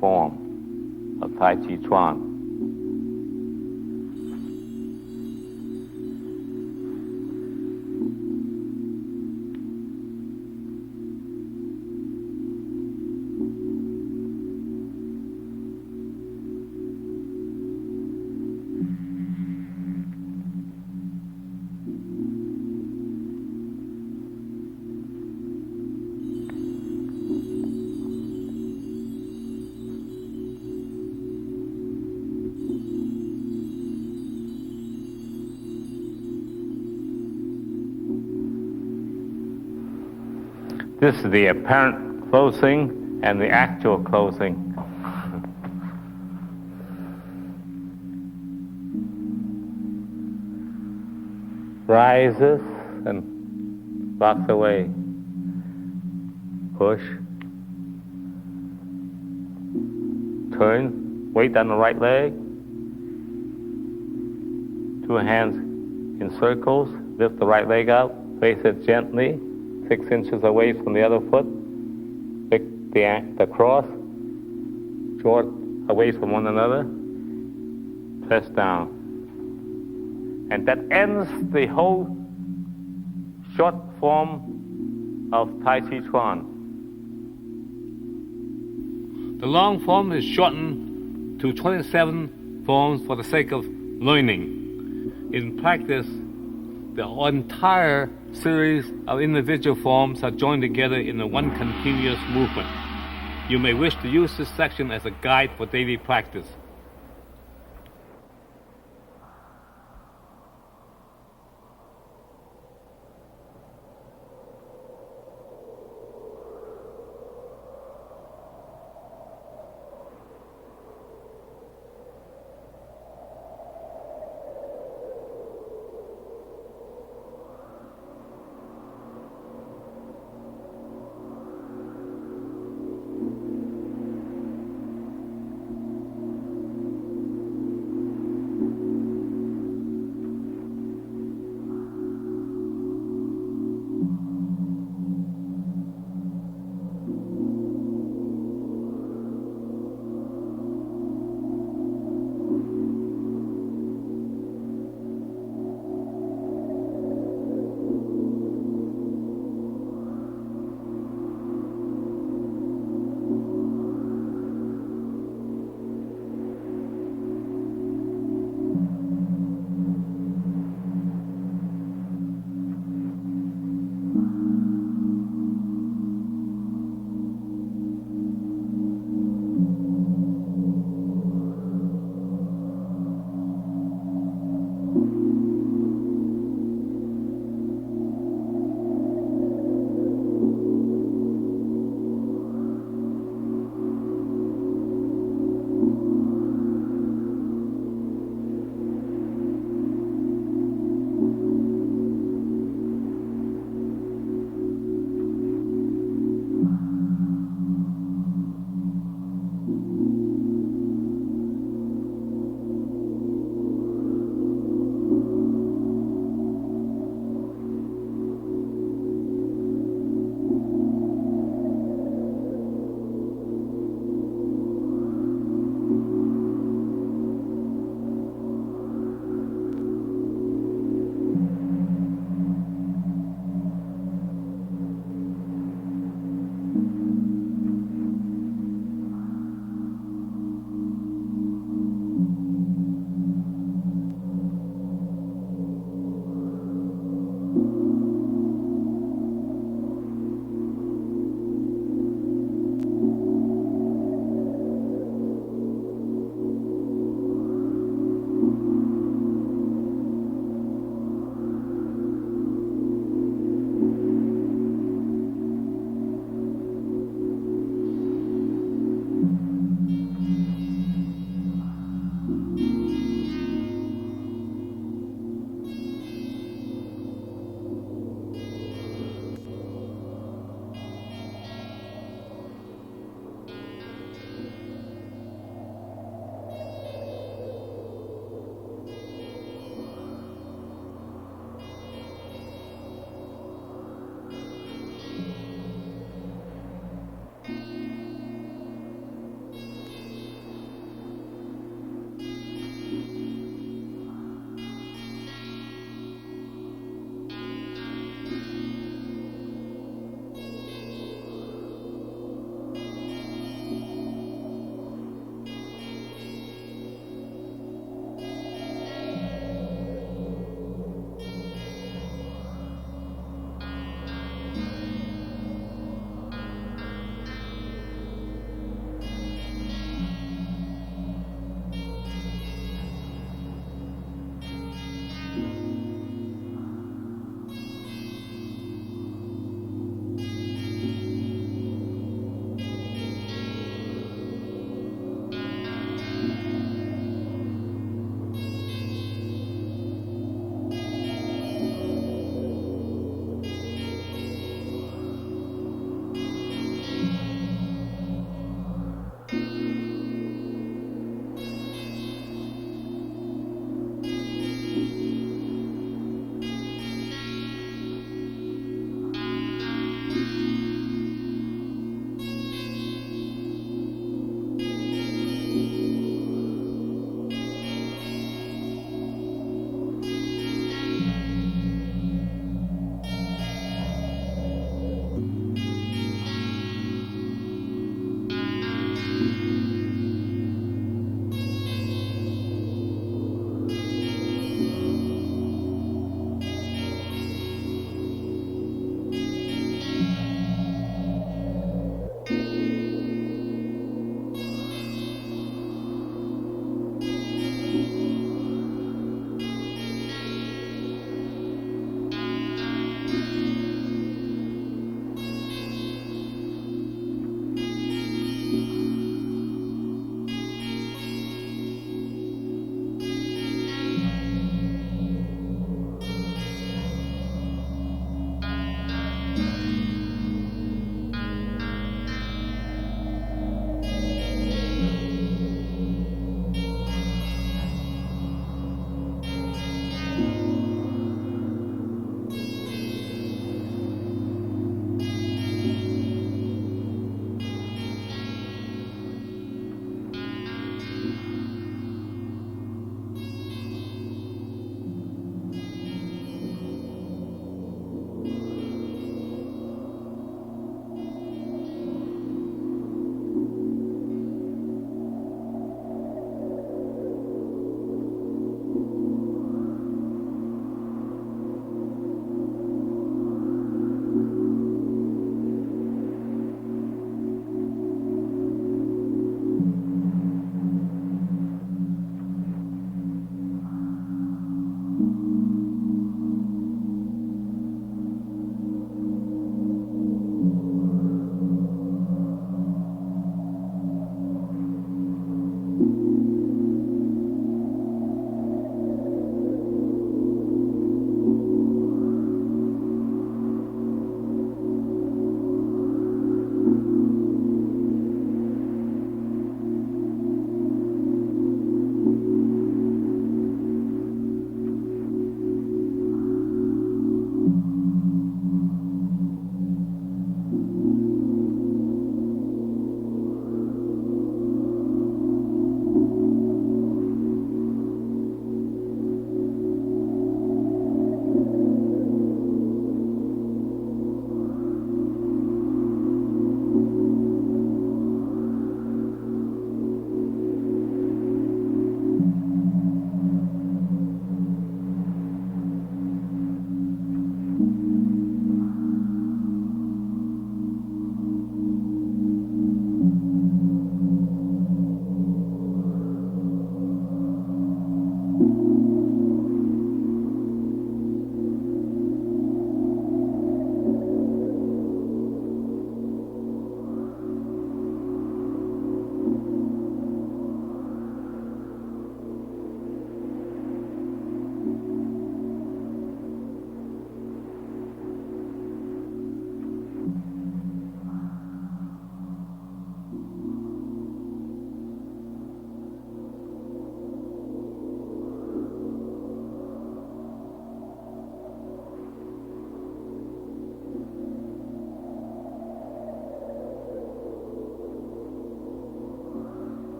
Speaker 1: form of Tai Chi Chuan. This is the apparent closing and the actual closing. Rises and rocks away. Push. Turn. Weight on the right leg. 2 hands in circles. Lift the right leg out. Face it gently. 6 inches away from the other foot. Pick the cross. Short away from one another. Press down. And that ends the whole short form of Tai Chi Chuan. The long form is shortened to 27 forms for the sake of learning. In practice, the entire series of individual forms are joined together in one continuous movement. You may wish to use this section as a guide for daily practice.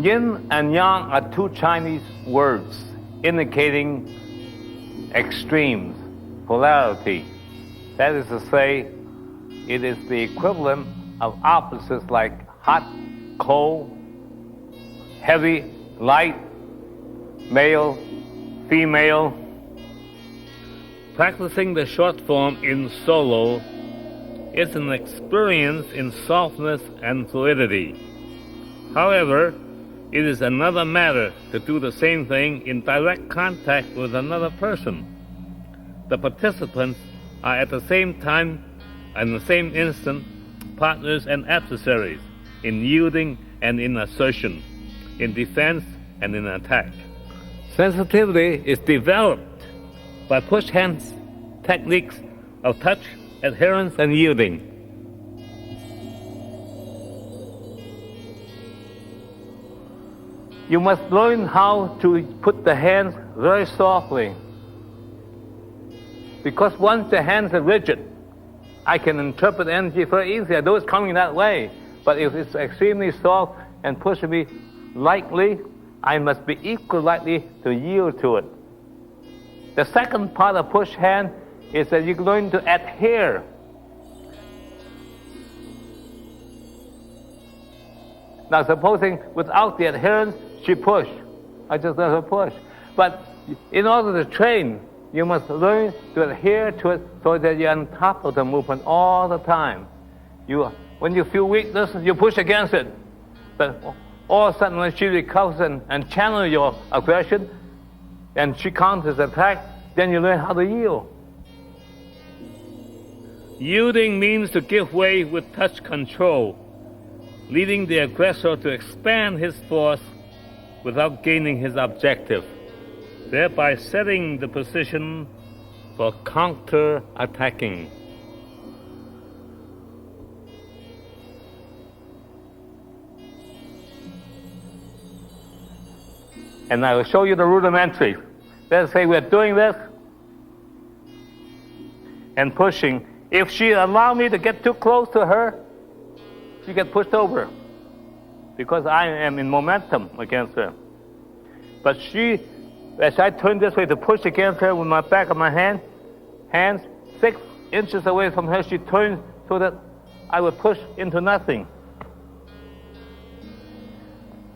Speaker 1: Yin and Yang are two Chinese words indicating extremes, polarity. That is to say, it is the equivalent of opposites like hot, cold, heavy, light, male, female. Practicing the short form in solo is an experience in softness and fluidity. However, it is another matter to do the same thing in direct contact with another person. The participants are at the same time and the same instant partners and adversaries in yielding and in assertion, in defense and in attack. Sensitivity is developed by push hands techniques of touch, adherence, and yielding. You must learn how to put the hands very softly. Because once the hands are rigid, I can interpret energy very easily. I know it's coming that way. But if it's extremely soft and pushing me lightly, I must be equally likely to yield to it. The second part of push hand is that you're going to adhere. Now, supposing without the adherence, she pushed. I just let her push. But in order to train, you must learn to adhere to it so that you're on top of the movement all the time. When you feel weakness, you push against it. But all of a sudden, when she recovers and channels your aggression, and she counters attack, then you learn how to yield. Yielding means to give way with touch control, leading the aggressor to expand his force without gaining his objective, thereby setting the position for counter-attacking. And I will show you the rudimentary. Let's say we're doing this and pushing. If she allows me to get too close to her, she gets pushed over because I am in momentum against her. But as I turn this way to push against her with my back of my hands 6 inches away from her, she turns so that I would push into nothing.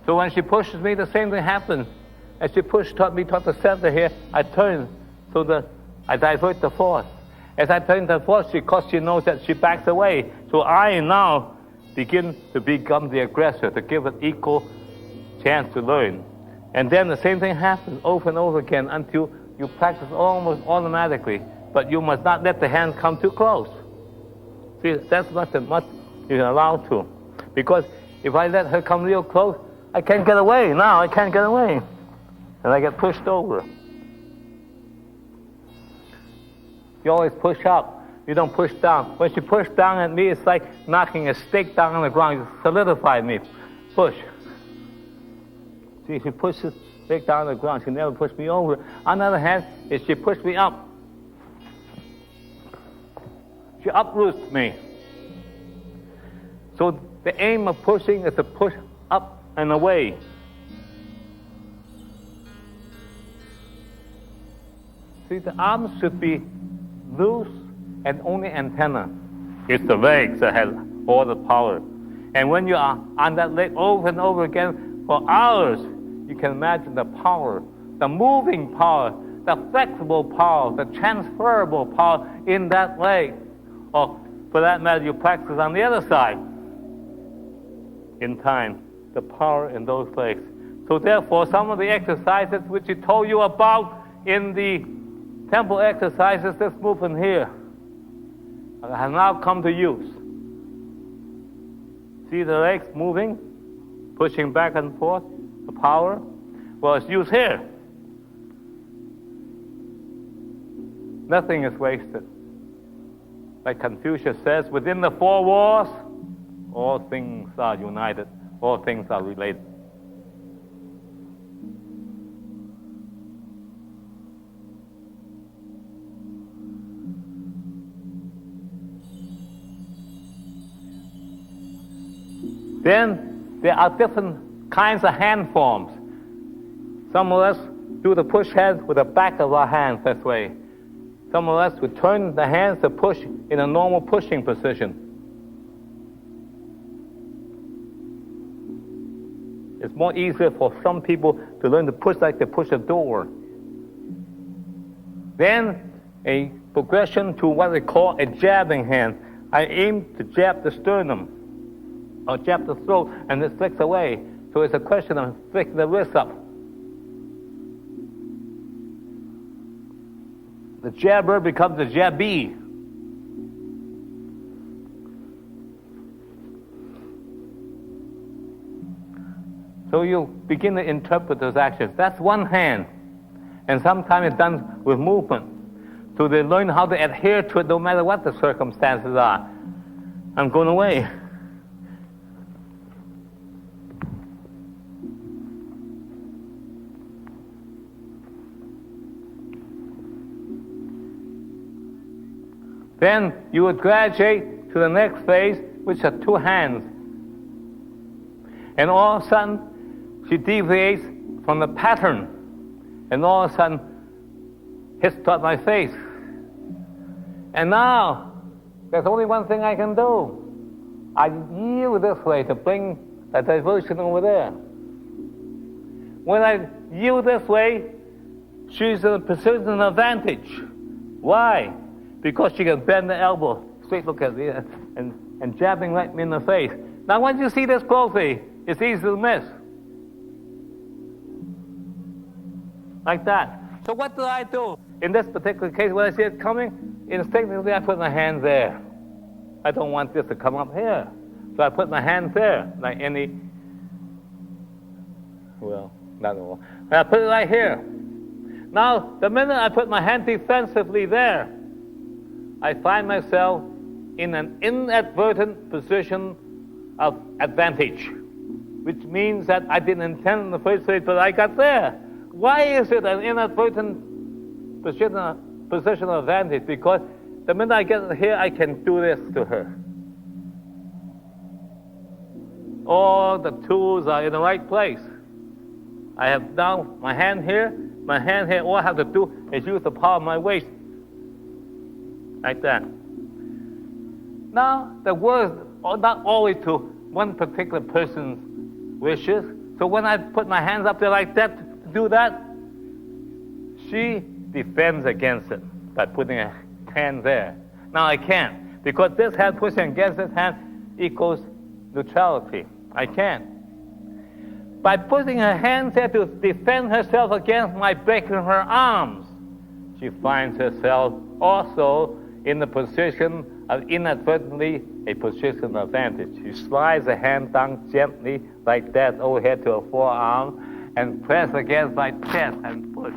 Speaker 1: So when she pushes me, the same thing happens. As she pushed toward the center here, I turn so that I divert the force. As I turn the force, because she knows that she backs away. So I now begin to become the aggressor, to give it equal chance to learn. And then the same thing happens over and over again until you practice almost automatically. But you must not let the hands come too close. See, that's much you're allowed to. Because if I let her come real close, I can't get away. Now I can't get away. And I get pushed over. You always push up. You don't push down. When she pushed down at me, it's like knocking a stake down on the ground. You solidify me. Push. See, she pushes stake down on the ground. She never pushed me over. On the other hand, if she pushed me up, she uproots me. So the aim of pushing is to push up and away. See, the arms should be loose and only antenna. It's the legs that have all the power. And when you are on that leg over and over again for hours, you can imagine the power, the moving power, the flexible power, the transferable power in that leg. Or for that matter, you practice on the other side. In time, the power in those legs. So therefore, some of the exercises which he told you about in the temple exercises, this movement here, has now come to use. See the legs moving, pushing back and forth, the power? Well, it's used here. Nothing is wasted. Like Confucius says, within the four walls, all things are united, all things are related. Then there are different kinds of hand forms. Some of us do the push hands with the back of our hands this way. Some of us would turn the hands to push in a normal pushing position. It's more easier for some people to learn to push like they push a door. Then a progression to what they call a jabbing hand. I aim to jab the sternum or jab the throat, and it flicks away. So it's a question of flicking the wrist up. The jabber becomes the jabbee. So you begin to interpret those actions. That's one hand. And sometimes it's done with movement. So they learn how to adhere to it no matter what the circumstances are. I'm going away. Then you would graduate to the next phase, which are two hands. And all of a sudden, she deviates from the pattern. And all of a sudden, hits toward my face. And now, there's only one thing I can do. I yield this way to bring the diversion over there. When I yield this way, she's in a position of advantage. Why? Because she can bend the elbow, straight look at me, and jabbing right me in the face. Now, once you see this closely, it's easy to miss. Like that. So what do I do? In this particular case, when I see it coming, instinctively I put my hand there. I don't want this to come up here. So I put my hand there, like any, well, not at all. I put it right here. Now, the minute I put my hand defensively there, I find myself in an inadvertent position of advantage, which means that I didn't intend in the first place, but I got there. Why is it an inadvertent position of advantage? Because the minute I get here, I can do this to her. All the tools are in the right place. I have now my hand here. All I have to do is use the power of my waist. Like that. Now, the words are not always to one particular person's wishes. So when I put my hands up there like that, to do that, she defends against it by putting a hand there. Now I can't, because this hand pushing against this hand equals neutrality. I can't. By putting her hands there to defend herself against my breaking her arms, she finds herself also in the position of inadvertently a position of advantage. She slides the hand down gently like that overhead to her forearm and press against my chest and push.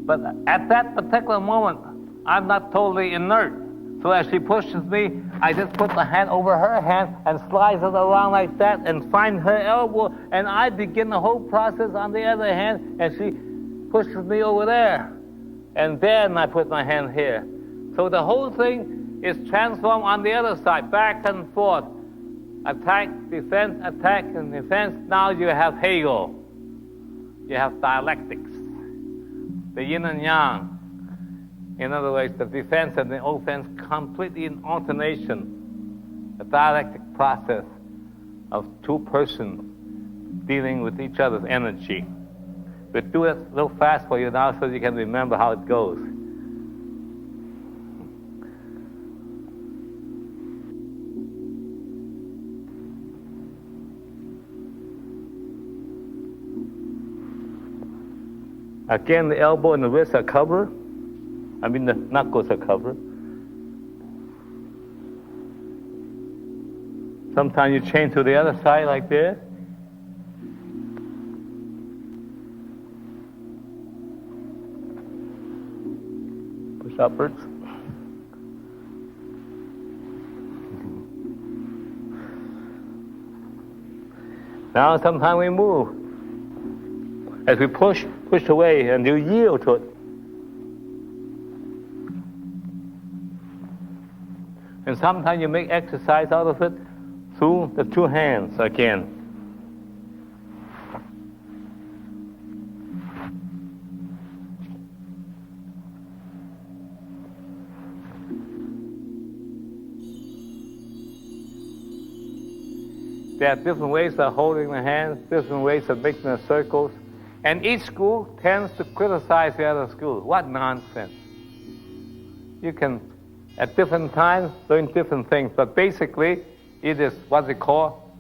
Speaker 1: But at that particular moment, I'm not totally inert. So as she pushes me, I just put the hand over her hand and slides it around like that and find her elbow, and I begin the whole process on the other hand, and she pushes me over there. And then I put my hand here. So the whole thing is transformed on the other side, back and forth. Attack, defense, attack, and defense. Now you have Hegel. You have dialectics. The yin and yang. In other words, the defense and the offense completely in alternation. The dialectic process of two persons dealing with each other's energy. We'll do it a little fast for you now so you can remember how it goes. Again, the elbow and the wrist are covered. I mean, the knuckles are covered. Sometimes you change to the other side like this. Push upwards. Now sometimes we move. As we push away and you yield to it. And sometimes you make exercise out of it through the two hands again. There are different ways of holding the hands, different ways of making the circles. And each school tends to criticize the other school. What nonsense. You can, at different times, learn different things. But basically, it is what they call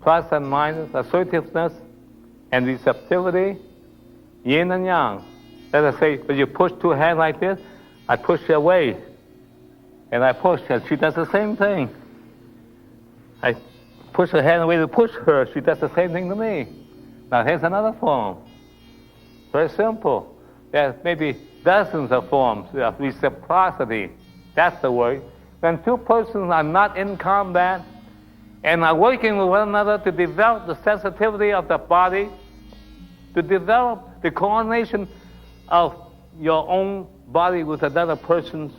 Speaker 1: plus and minus, assertiveness and receptivity, yin and yang. Let us say, when you push two hands like this, I push her away. And I push her. She does the same thing. I push her hand away to push her. She does the same thing to me. Now here's another form. Very simple. There's maybe dozens of forms of reciprocity. That's the word. When two persons are not in combat and are working with one another to develop the sensitivity of the body, to develop the coordination of your own body with another person's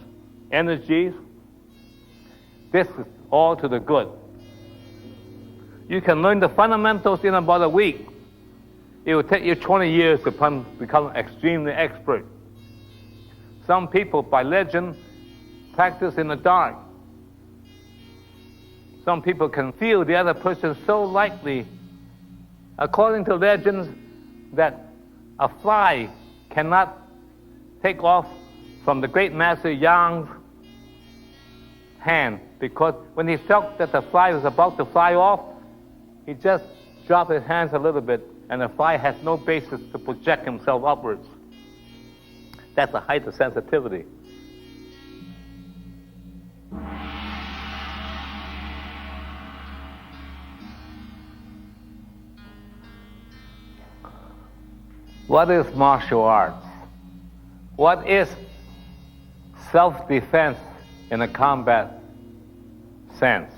Speaker 1: energies, this is all to the good. You can learn the fundamentals in about a week. It will take you 20 years to become extremely expert. Some people, by legend, practice in the dark. Some people can feel the other person so lightly. According to legends, that a fly cannot take off from the great master Yang's hand, because when he felt that the fly was about to fly off, he just dropped his hands a little bit, and the fly has no basis to project himself upwards. That's the height of sensitivity. What is martial arts? What is self-defense in a combat sense?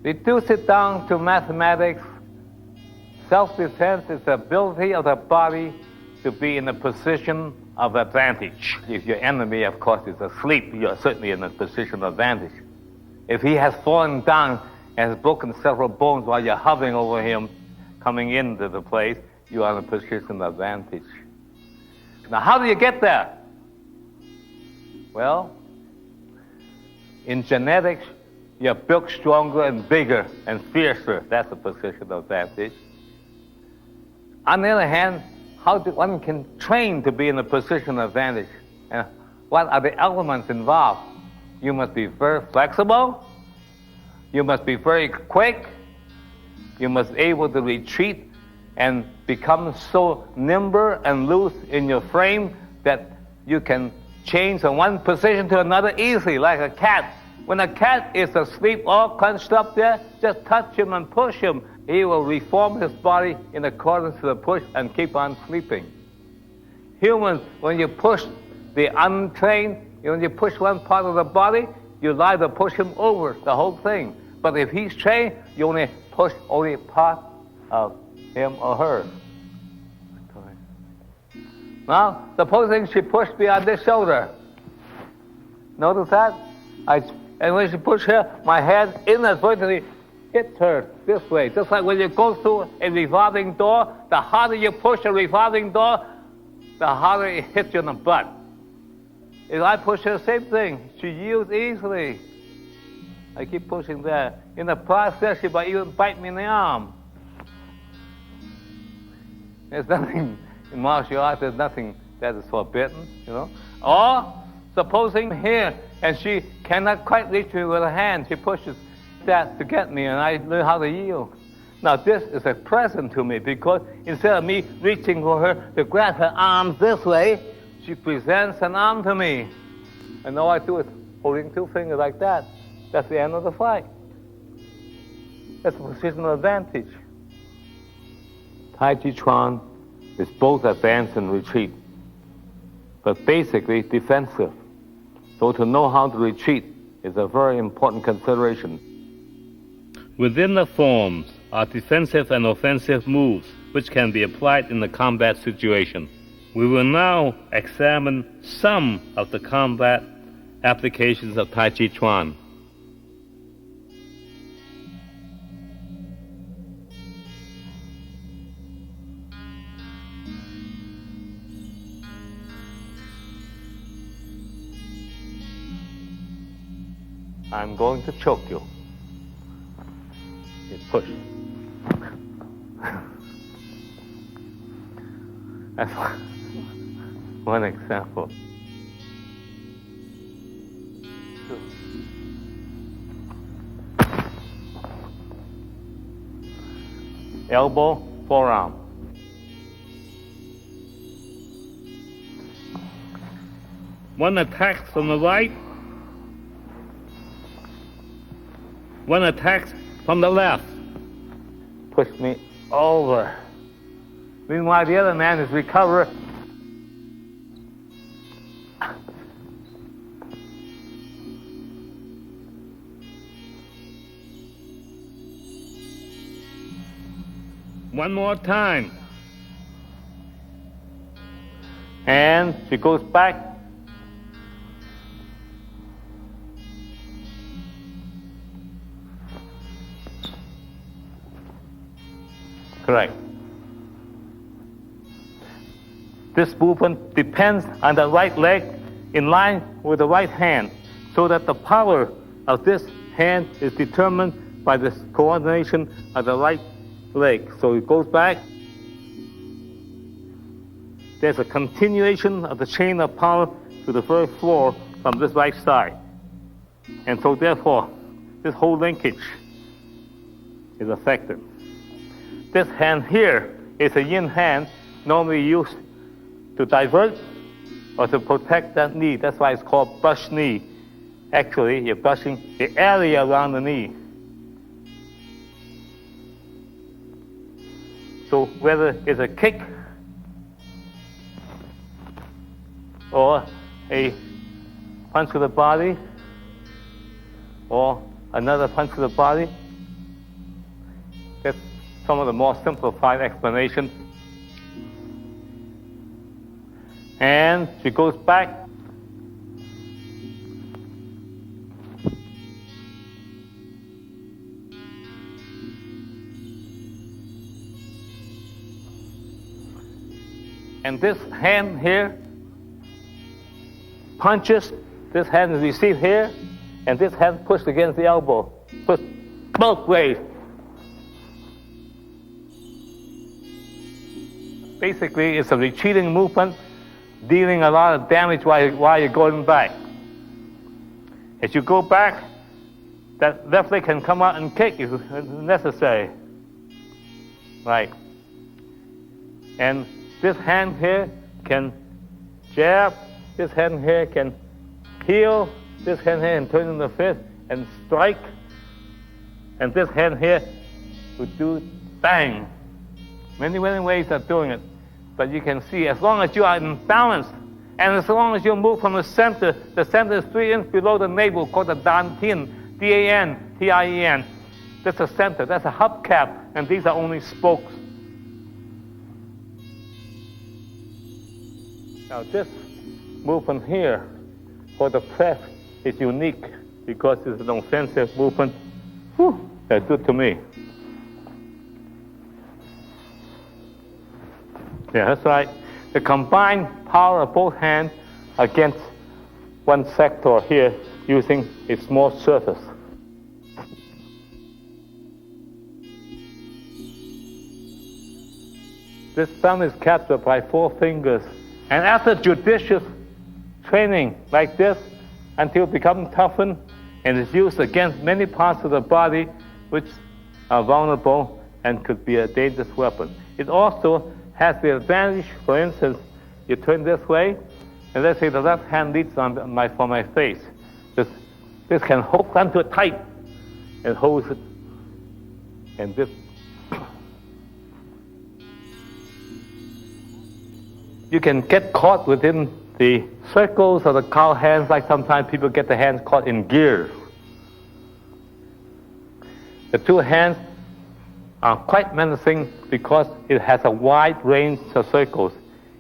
Speaker 1: Reduce it down to mathematics. Self-defense is the ability of the body to be in a position of advantage. If your enemy, of course, is asleep, you're certainly in a position of advantage. If he has fallen down and has broken several bones while you're hovering over him, coming into the place, you are in a position of advantage. Now, how do you get there? Well, in genetics, you're built stronger and bigger and fiercer. That's a position of advantage. On the other hand, how one can train to be in a position of advantage? And what are the elements involved? You must be very flexible. You must be very quick. You must be able to retreat and become so nimble and loose in your frame that you can change from one position to another easily, like a cat. When a cat is asleep, all crunched up there, just touch him and push him. He will reform his body in accordance to the push and keep on sleeping. Humans, when you push the untrained, when you push one part of the body, you lie to push him over the whole thing. But if he's trained, you only push only part of him or her. Now, supposing she pushed me on this shoulder. Notice that? And when she pushed her, my hand inadvertently hit her this way. Just like when you go through a revolving door, the harder you push a revolving door, the harder it hits you in the butt. If I push her, same thing. She yields easily. I keep pushing there. In the process, she might even bite me in the arm. There's nothing in martial arts, there's nothing that is forbidden, you know. Or, supposing here, and she cannot quite reach me with her hand, she pushes that to get me, and I learn how to yield. Now, this is a present to me, because instead of me reaching for her to grab her arms this way, she presents an arm to me. And all I do is holding two fingers like that. That's the end of the fight. That's a position of advantage. Tai-Chi Chuan is both advance and retreat, but basically defensive. So to know how to retreat is a very important consideration. Within the forms are defensive and offensive moves, which can be applied in the combat situation. We will now examine some of the combat applications of Tai-Chi Chuan. I'm going to choke you. You push. That's one example. Elbow, forearm. One attacks from the right, one attacks from the left. Push me over. Meanwhile, the other man is recovered. One more time. And she goes back. Correct. This movement depends on the right leg in line with the right hand, so that the power of this hand is determined by the coordination of the right leg. So it goes back. There's a continuation of the chain of power to the first floor from this right side. And so therefore, this whole linkage is affected. This hand here is a yin hand, normally used to divert or to protect that knee. That's why it's called brush knee. Actually, you're brushing the area around the knee. So whether it's a kick or a punch to the body or another punch to the body, that's some of the more simplified explanation. And she goes back. And this hand here punches, this hand is received here, and this hand pushed against the elbow. Push both ways. Basically, it's a retreating movement, dealing a lot of damage while you're going back. As you go back, that left leg can come out and kick if necessary. Right. And this hand here can jab, this hand here can heel, this hand here can turn in the fist and strike, and this hand here would do bang. Many ways of doing it. But you can see, as long as you are in balance, and as long as you move from the center is 3 inches below the navel, called the dantian, D-A-N-T-I-E-N. That's the center, that's a hubcap, and these are only spokes. Now this movement here for the press is unique because it's an offensive movement. Whew, that's good to me. Yeah, that's right. The combined power of both hands against one sector here using a small surface. This thumb is captured by 4 fingers. And after judicious training like this, until it becomes toughened and is used against many parts of the body which are vulnerable and could be a dangerous weapon. It also has the advantage, for instance, you turn this way, and let's say the left hand leads on for my face. This can hook onto it tight and holds it. And this, you can get caught within the circles of the cow hands, like sometimes people get the hands caught in gears. The 2 hands are quite menacing because it has a wide range of circles.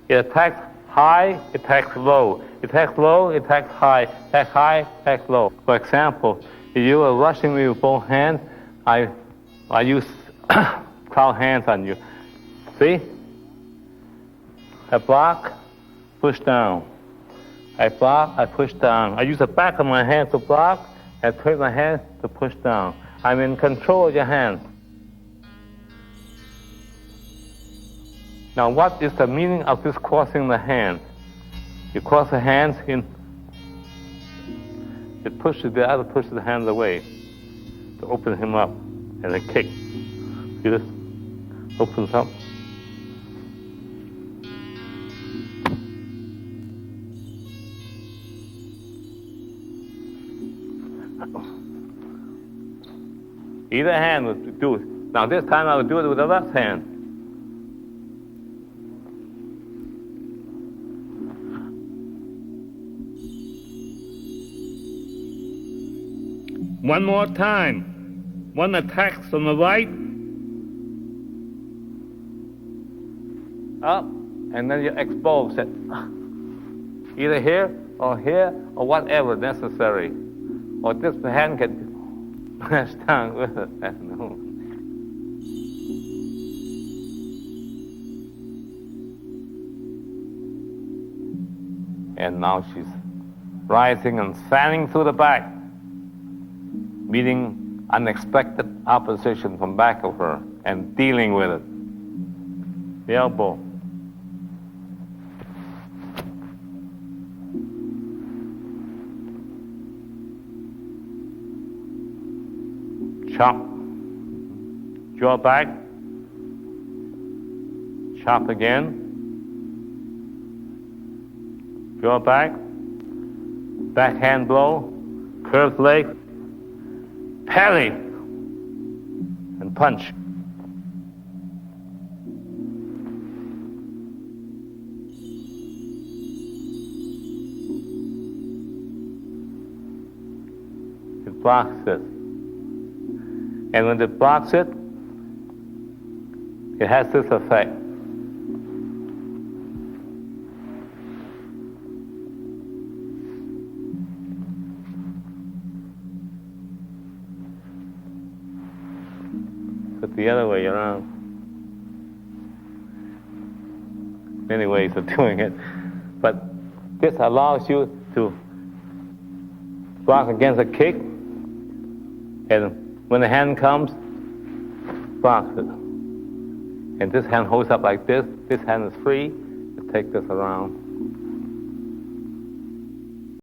Speaker 1: It attacks high, attacks low. Attacks low, attacks high. Attack high, attacks low. For example, if you are rushing me with both hands, I use cloud hands on you. See? I block, push down. I block, I push down. I use the back of my hand to block, and turn my hand to push down. I'm in control of your hands. Now, what is the meaning of this crossing the hand? You cross the hands in, it pushes the other pushes the hands away to open him up, and a kick. See this? Opens up. Either hand would do it. Now this time I will do it with the left hand. One more time. One attacks from the right. Up, and then you expose it. Either here, or whatever necessary. Or this hand can press down with it. No. And now she's rising and fanning through the back, meeting unexpected opposition from back of her and dealing with it. The elbow. Chop. Jaw back. Chop again. Jaw back. Backhand blow. Curved leg. Parry. And punch. It blocks it. And when it blocks it, it has this effect. But the other way around. Many ways of doing it. But this allows you to block against a kick, and when the hand comes, blocks it. And this hand holds up like this. This hand is free. You take this around.